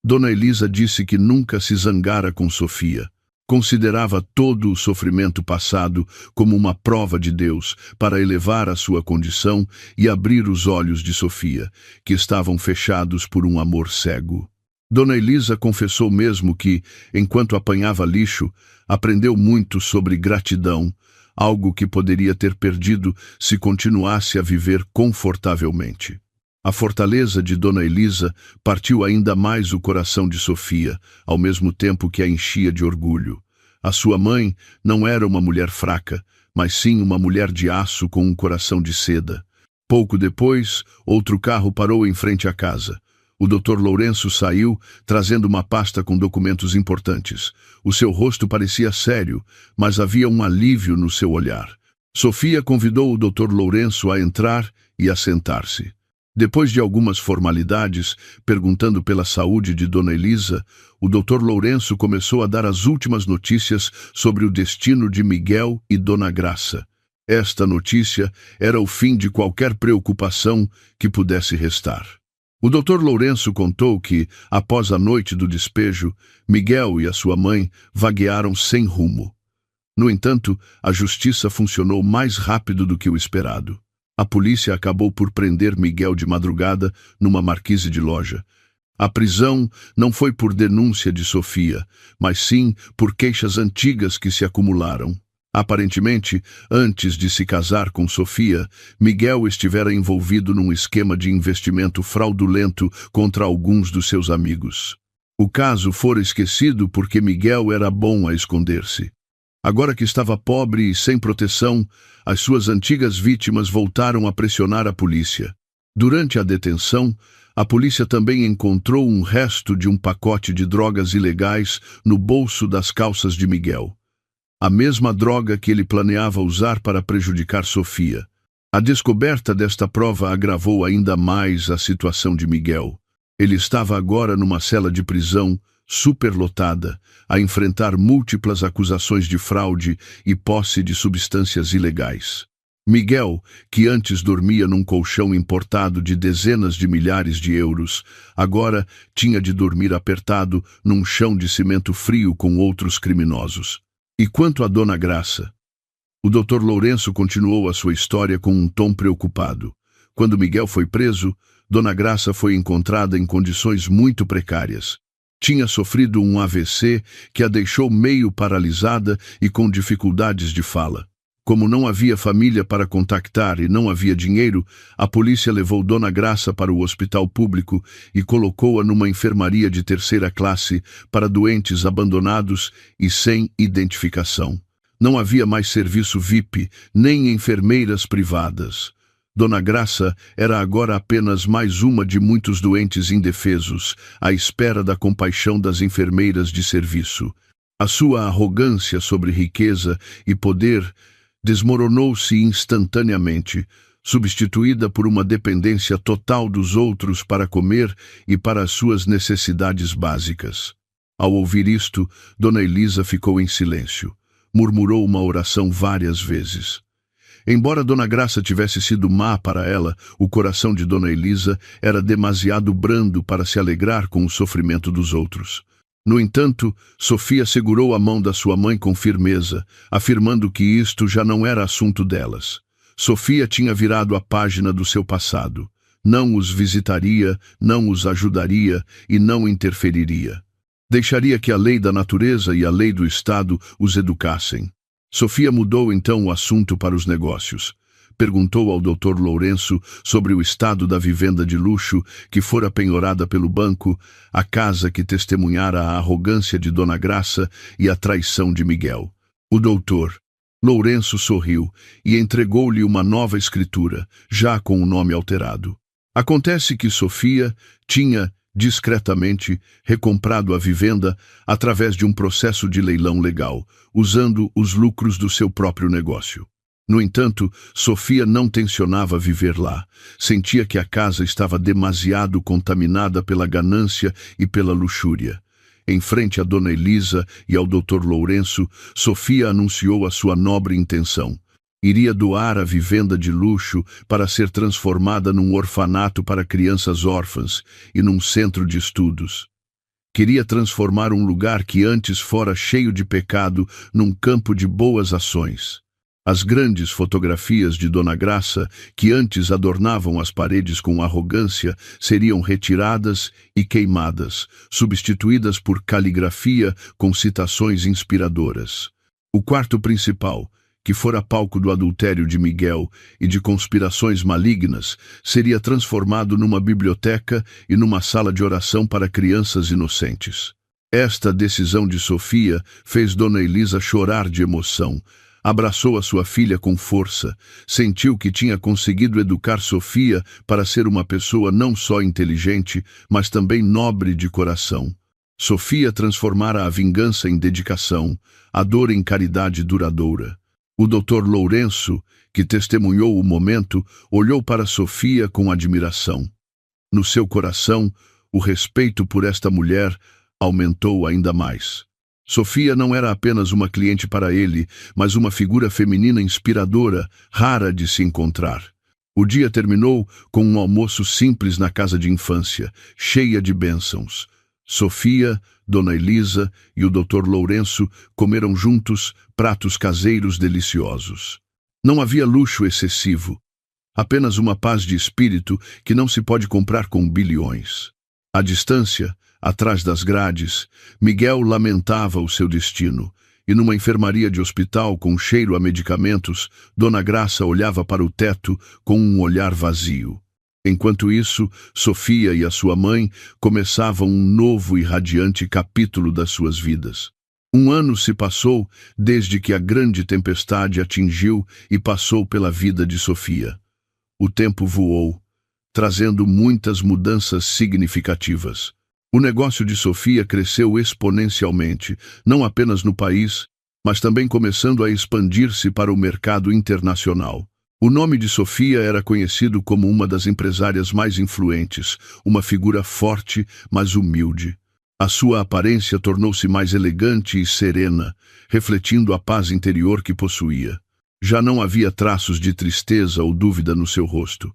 Dona Elisa disse que nunca se zangara com Sofia. Considerava todo o sofrimento passado como uma prova de Deus para elevar a sua condição e abrir os olhos de Sofia, que estavam fechados por um amor cego. Dona Elisa confessou mesmo que, enquanto apanhava lixo, aprendeu muito sobre gratidão, algo que poderia ter perdido se continuasse a viver confortavelmente. A fortaleza de Dona Elisa partiu ainda mais o coração de Sofia, ao mesmo tempo que a enchia de orgulho. A sua mãe não era uma mulher fraca, mas sim uma mulher de aço com um coração de seda. Pouco depois, outro carro parou em frente à casa. O Dr. Lourenço saiu, trazendo uma pasta com documentos importantes. O seu rosto parecia sério, mas havia um alívio no seu olhar. Sofia convidou o Dr. Lourenço a entrar e a sentar-se. Depois de algumas formalidades, perguntando pela saúde de Dona Elisa, o Dr. Lourenço começou a dar as últimas notícias sobre o destino de Miguel e Dona Graça. Esta notícia era o fim de qualquer preocupação que pudesse restar. O Dr. Lourenço contou que, após a noite do despejo, Miguel e a sua mãe vaguearam sem rumo. No entanto, a justiça funcionou mais rápido do que o esperado. A polícia acabou por prender Miguel de madrugada numa marquise de loja. A prisão não foi por denúncia de Sofia, mas sim por queixas antigas que se acumularam. Aparentemente, antes de se casar com Sofia, Miguel estivera envolvido num esquema de investimento fraudulento contra alguns dos seus amigos. O caso fora esquecido porque Miguel era bom a esconder-se. Agora que estava pobre e sem proteção, as suas antigas vítimas voltaram a pressionar a polícia. Durante a detenção, a polícia também encontrou um resto de um pacote de drogas ilegais no bolso das calças de Miguel. A mesma droga que ele planeava usar para prejudicar Sofia. A descoberta desta prova agravou ainda mais a situação de Miguel. Ele estava agora numa cela de prisão superlotada, a enfrentar múltiplas acusações de fraude e posse de substâncias ilegais. Miguel, que antes dormia num colchão importado de dezenas de milhares de euros, agora tinha de dormir apertado num chão de cimento frio com outros criminosos. E quanto a Dona Graça? O Dr. Lourenço continuou a sua história com um tom preocupado. Quando Miguel foi preso, Dona Graça foi encontrada em condições muito precárias. Tinha sofrido um AVC que a deixou meio paralisada e com dificuldades de fala. Como não havia família para contactar e não havia dinheiro, a polícia levou Dona Graça para o hospital público e colocou-a numa enfermaria de terceira classe para doentes abandonados e sem identificação. Não havia mais serviço VIP, nem enfermeiras privadas. Dona Graça era agora apenas mais uma de muitos doentes indefesos, à espera da compaixão das enfermeiras de serviço. A sua arrogância sobre riqueza e poder desmoronou-se instantaneamente, substituída por uma dependência total dos outros para comer e para as suas necessidades básicas. Ao ouvir isto, Dona Elisa ficou em silêncio. Murmurou uma oração várias vezes. Embora Dona Graça tivesse sido má para ela, o coração de Dona Elisa era demasiado brando para se alegrar com o sofrimento dos outros. No entanto, Sofia segurou a mão da sua mãe com firmeza, afirmando que isto já não era assunto delas. Sofia tinha virado a página do seu passado. Não os visitaria, não os ajudaria e não interferiria. Deixaria que a lei da natureza e a lei do Estado os educassem. Sofia mudou então o assunto para os negócios. Perguntou ao Dr. Lourenço sobre o estado da vivenda de luxo que fora penhorada pelo banco, a casa que testemunhara a arrogância de Dona Graça e a traição de Miguel. O Dr. Lourenço sorriu e entregou-lhe uma nova escritura, já com o nome alterado. Acontece que Sofia tinha, discretamente, recomprado a vivenda através de um processo de leilão legal, usando os lucros do seu próprio negócio. No entanto, Sofia não tencionava viver lá. Sentia que a casa estava demasiado contaminada pela ganância e pela luxúria. Em frente a Dona Elisa e ao Dr. Lourenço, Sofia anunciou a sua nobre intenção. Iria doar a vivenda de luxo para ser transformada num orfanato para crianças órfãs e num centro de estudos. Queria transformar um lugar que antes fora cheio de pecado num campo de boas ações. As grandes fotografias de Dona Graça, que antes adornavam as paredes com arrogância, seriam retiradas e queimadas, substituídas por caligrafia com citações inspiradoras. O quarto principal, que fora palco do adultério de Miguel e de conspirações malignas, seria transformado numa biblioteca e numa sala de oração para crianças inocentes. Esta decisão de Sofia fez Dona Elisa chorar de emoção. Abraçou a sua filha com força, sentiu que tinha conseguido educar Sofia para ser uma pessoa não só inteligente, mas também nobre de coração. Sofia transformara a vingança em dedicação, a dor em caridade duradoura. O Dr. Lourenço, que testemunhou o momento, olhou para Sofia com admiração. No seu coração, o respeito por esta mulher aumentou ainda mais. Sofia não era apenas uma cliente para ele, mas uma figura feminina inspiradora, rara de se encontrar. O dia terminou com um almoço simples na casa de infância, cheia de bênçãos. Sofia, Dona Elisa e o Dr. Lourenço comeram juntos pratos caseiros deliciosos. Não havia luxo excessivo, apenas uma paz de espírito que não se pode comprar com bilhões. À distância, atrás das grades, Miguel lamentava o seu destino, e numa enfermaria de hospital com cheiro a medicamentos, Dona Graça olhava para o teto com um olhar vazio. Enquanto isso, Sofia e a sua mãe começavam um novo e radiante capítulo das suas vidas. Um ano se passou desde que a grande tempestade atingiu e passou pela vida de Sofia. O tempo voou, trazendo muitas mudanças significativas. O negócio de Sofia cresceu exponencialmente, não apenas no país, mas também começando a expandir-se para o mercado internacional. O nome de Sofia era conhecido como uma das empresárias mais influentes, uma figura forte, mas humilde. A sua aparência tornou-se mais elegante e serena, refletindo a paz interior que possuía. Já não havia traços de tristeza ou dúvida no seu rosto.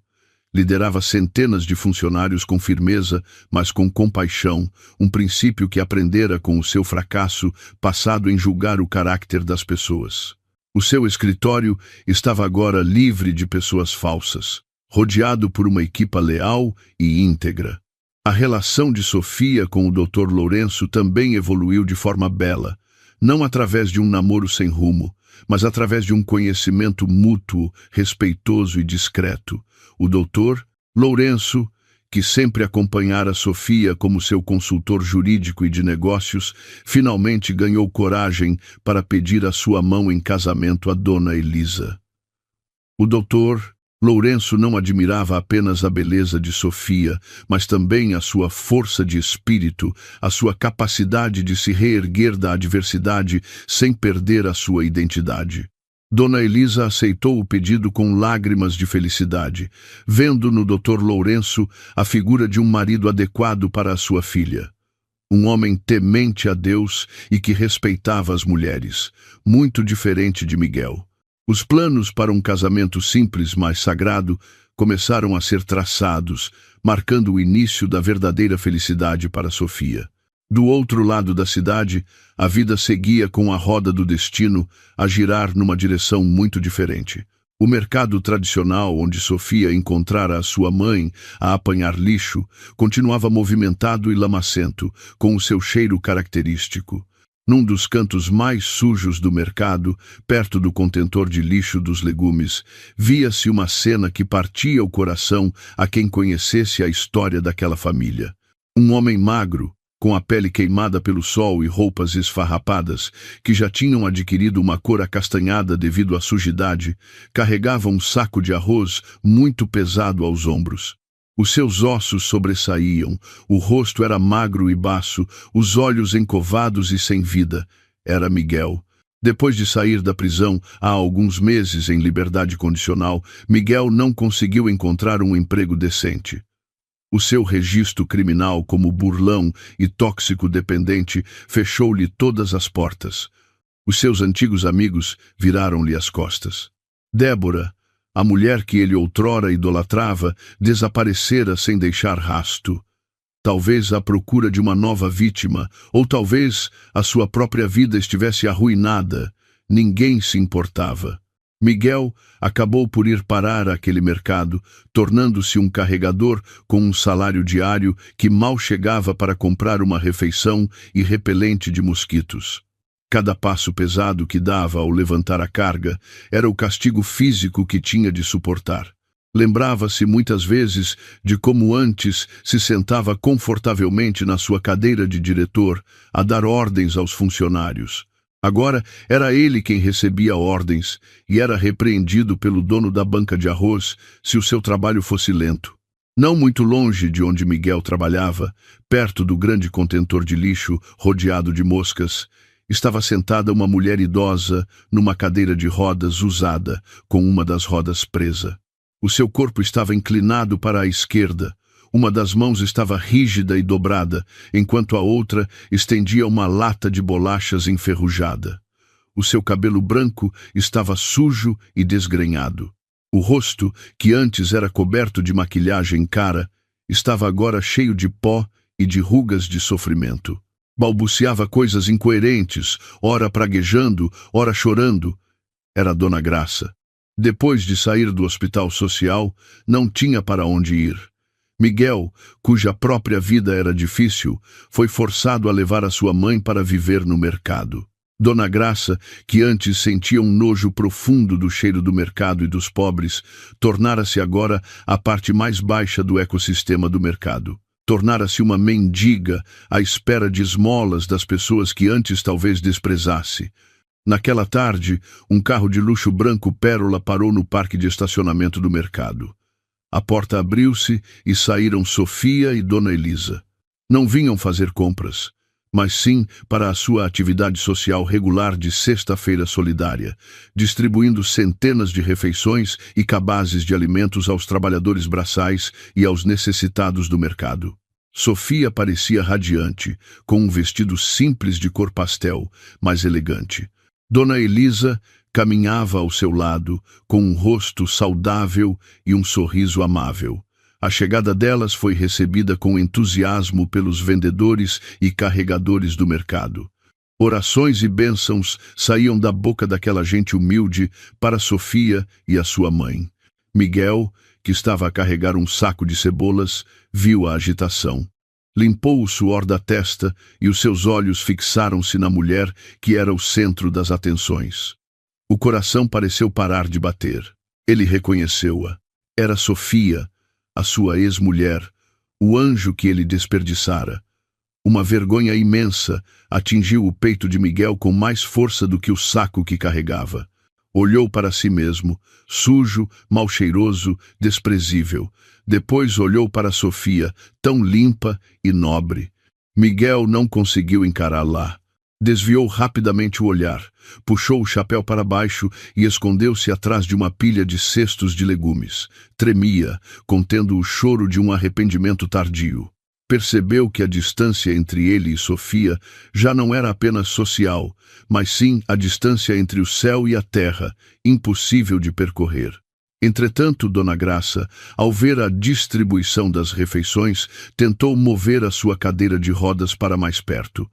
Liderava centenas de funcionários com firmeza, mas com compaixão, um princípio que aprendera com o seu fracasso, passado em julgar o caráter das pessoas. O seu escritório estava agora livre de pessoas falsas, rodeado por uma equipa leal e íntegra. A relação de Sofia com o Dr. Lourenço também evoluiu de forma bela, não através de um namoro sem rumo, mas através de um conhecimento mútuo, respeitoso e discreto. O doutor Lourenço, que sempre acompanhara Sofia como seu consultor jurídico e de negócios, finalmente ganhou coragem para pedir a sua mão em casamento a Dona Elisa. O doutor Lourenço não admirava apenas a beleza de Sofia, mas também a sua força de espírito, a sua capacidade de se reerguer da adversidade sem perder a sua identidade. Dona Elisa aceitou o pedido com lágrimas de felicidade, vendo no Dr. Lourenço a figura de um marido adequado para a sua filha. Um homem temente a Deus e que respeitava as mulheres, muito diferente de Miguel. Os planos para um casamento simples, mas sagrado, começaram a ser traçados, marcando o início da verdadeira felicidade para Sofia. Do outro lado da cidade, a vida seguia com a roda do destino a girar numa direção muito diferente. O mercado tradicional, onde Sofia encontrara a sua mãe a apanhar lixo, continuava movimentado e lamacento, com o seu cheiro característico. Num dos cantos mais sujos do mercado, perto do contentor de lixo dos legumes, via-se uma cena que partia o coração a quem conhecesse a história daquela família. Um homem magro, com a pele queimada pelo sol e roupas esfarrapadas, que já tinham adquirido uma cor acastanhada devido à sujidade, carregava um saco de arroz muito pesado aos ombros. Os seus ossos sobressaíam, o rosto era magro e baço, os olhos encovados e sem vida. Era Miguel. Depois de sair da prisão há alguns meses em liberdade condicional, Miguel não conseguiu encontrar um emprego decente. O seu registro criminal como burlão e tóxico dependente fechou-lhe todas as portas. Os seus antigos amigos viraram-lhe as costas. Débora, a mulher que ele outrora idolatrava, desaparecera sem deixar rasto. Talvez à procura de uma nova vítima, ou talvez a sua própria vida estivesse arruinada. Ninguém se importava. Miguel acabou por ir parar àquele mercado, tornando-se um carregador com um salário diário que mal chegava para comprar uma refeição e repelente de mosquitos. Cada passo pesado que dava ao levantar a carga era o castigo físico que tinha de suportar. Lembrava-se muitas vezes de como antes se sentava confortavelmente na sua cadeira de diretor a dar ordens aos funcionários. Agora era ele quem recebia ordens e era repreendido pelo dono da banca de arroz se o seu trabalho fosse lento. Não muito longe de onde Miguel trabalhava, perto do grande contentor de lixo rodeado de moscas, estava sentada uma mulher idosa numa cadeira de rodas usada, com uma das rodas presa. O seu corpo estava inclinado para a esquerda. Uma das mãos estava rígida e dobrada, enquanto a outra estendia uma lata de bolachas enferrujada. O seu cabelo branco estava sujo e desgrenhado. O rosto, que antes era coberto de maquilhagem cara, estava agora cheio de pó e de rugas de sofrimento. Balbuciava coisas incoerentes, ora praguejando, ora chorando. Era Dona Graça. Depois de sair do hospital social, não tinha para onde ir. Miguel, cuja própria vida era difícil, foi forçado a levar a sua mãe para viver no mercado. Dona Graça, que antes sentia um nojo profundo do cheiro do mercado e dos pobres, tornara-se agora a parte mais baixa do ecossistema do mercado. Tornara-se uma mendiga à espera de esmolas das pessoas que antes talvez desprezasse. Naquela tarde, um carro de luxo branco pérola parou no parque de estacionamento do mercado. A porta abriu-se e saíram Sofia e Dona Elisa. Não vinham fazer compras, mas sim para a sua atividade social regular de sexta-feira solidária, distribuindo centenas de refeições e cabazes de alimentos aos trabalhadores braçais e aos necessitados do mercado. Sofia parecia radiante, com um vestido simples de cor pastel, mas elegante. Dona Elisa caminhava ao seu lado, com um rosto saudável e um sorriso amável. A chegada delas foi recebida com entusiasmo pelos vendedores e carregadores do mercado. Orações e bênçãos saíam da boca daquela gente humilde para Sofia e a sua mãe. Miguel, que estava a carregar um saco de cebolas, viu a agitação. Limpou o suor da testa e os seus olhos fixaram-se na mulher que era o centro das atenções. O coração pareceu parar de bater. Ele reconheceu-a. Era Sofia, a sua ex-mulher, o anjo que ele desperdiçara. Uma vergonha imensa atingiu o peito de Miguel com mais força do que o saco que carregava. Olhou para si mesmo, sujo, mal cheiroso, desprezível. Depois olhou para Sofia, tão limpa e nobre. Miguel não conseguiu encará-la. Desviou rapidamente o olhar, puxou o chapéu para baixo e escondeu-se atrás de uma pilha de cestos de legumes. Tremia, contendo o choro de um arrependimento tardio. Percebeu que a distância entre ele e Sofia já não era apenas social, mas sim a distância entre o céu e a terra, impossível de percorrer. Entretanto, Dona Graça, ao ver a distribuição das refeições, tentou mover a sua cadeira de rodas para mais perto.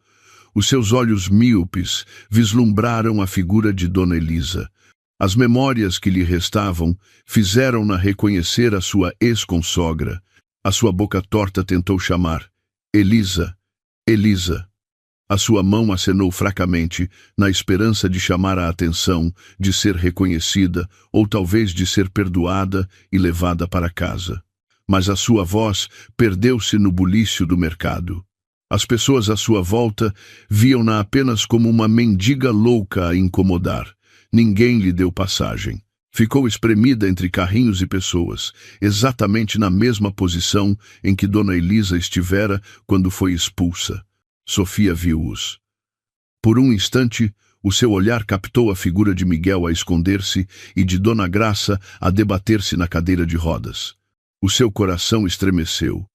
Os seus olhos míopes vislumbraram a figura de Dona Elisa. As memórias que lhe restavam fizeram-na reconhecer a sua ex-consogra. A sua boca torta tentou chamar: Elisa, Elisa. A sua mão acenou fracamente, na esperança de chamar a atenção, de ser reconhecida, ou talvez de ser perdoada e levada para casa. Mas a sua voz perdeu-se no bulício do mercado. As pessoas à sua volta viam-na apenas como uma mendiga louca a incomodar. Ninguém lhe deu passagem. Ficou espremida entre carrinhos e pessoas, exatamente na mesma posição em que Dona Elisa estivera quando foi expulsa. Sofia viu-os. Por um instante, o seu olhar captou a figura de Miguel a esconder-se e de Dona Graça a debater-se na cadeira de rodas. O seu coração estremeceu.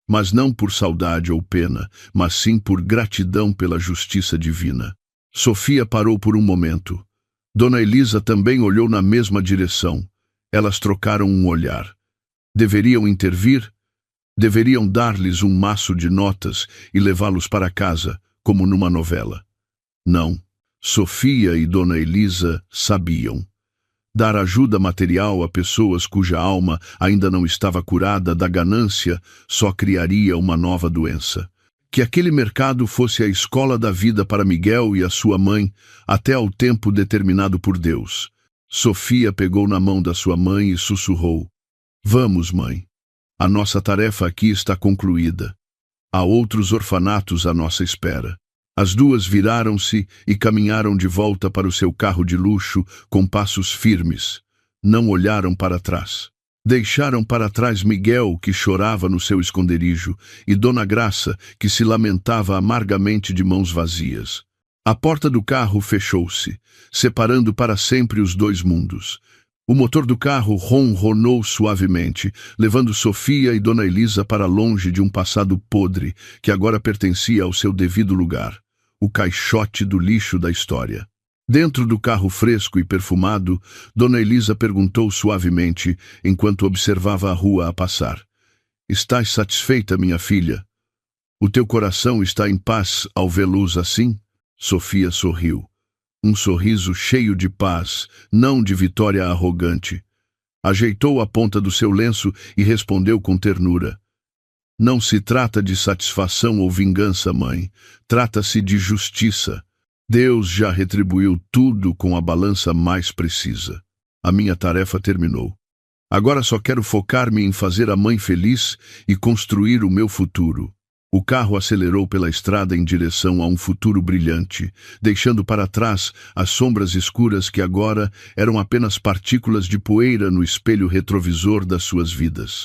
Mas não por saudade ou pena, mas sim por gratidão pela justiça divina. Sofia parou por um momento. Dona Elisa também olhou na mesma direção. Elas trocaram um olhar. Deveriam intervir? Deveriam dar-lhes um maço de notas e levá-los para casa, como numa novela. Não. Sofia e Dona Elisa sabiam. Dar ajuda material a pessoas cuja alma ainda não estava curada da ganância só criaria uma nova doença. Que aquele mercado fosse a escola da vida para Miguel e a sua mãe, até ao tempo determinado por Deus. Sofia pegou na mão da sua mãe e sussurrou: Vamos, mãe. A nossa tarefa aqui está concluída. Há outros orfanatos à nossa espera. As duas viraram-se e caminharam de volta para o seu carro de luxo com passos firmes. Não olharam para trás. Deixaram para trás Miguel, que chorava no seu esconderijo, e Dona Graça, que se lamentava amargamente de mãos vazias. A porta do carro fechou-se, separando para sempre os dois mundos. O motor do carro ronronou suavemente, levando Sofia e Dona Elisa para longe de um passado podre que agora pertencia ao seu devido lugar, o caixote do lixo da história. Dentro do carro fresco e perfumado, Dona Elisa perguntou suavemente, enquanto observava a rua a passar: Estás satisfeita, minha filha? O teu coração está em paz ao vê-los assim? Sofia sorriu. Um sorriso cheio de paz, não de vitória arrogante. Ajeitou a ponta do seu lenço e respondeu com ternura: Não se trata de satisfação ou vingança, mãe. Trata-se de justiça. Deus já retribuiu tudo com a balança mais precisa. A minha tarefa terminou. Agora só quero focar-me em fazer a mãe feliz e construir o meu futuro. O carro acelerou pela estrada em direção a um futuro brilhante, deixando para trás as sombras escuras que agora eram apenas partículas de poeira no espelho retrovisor das suas vidas.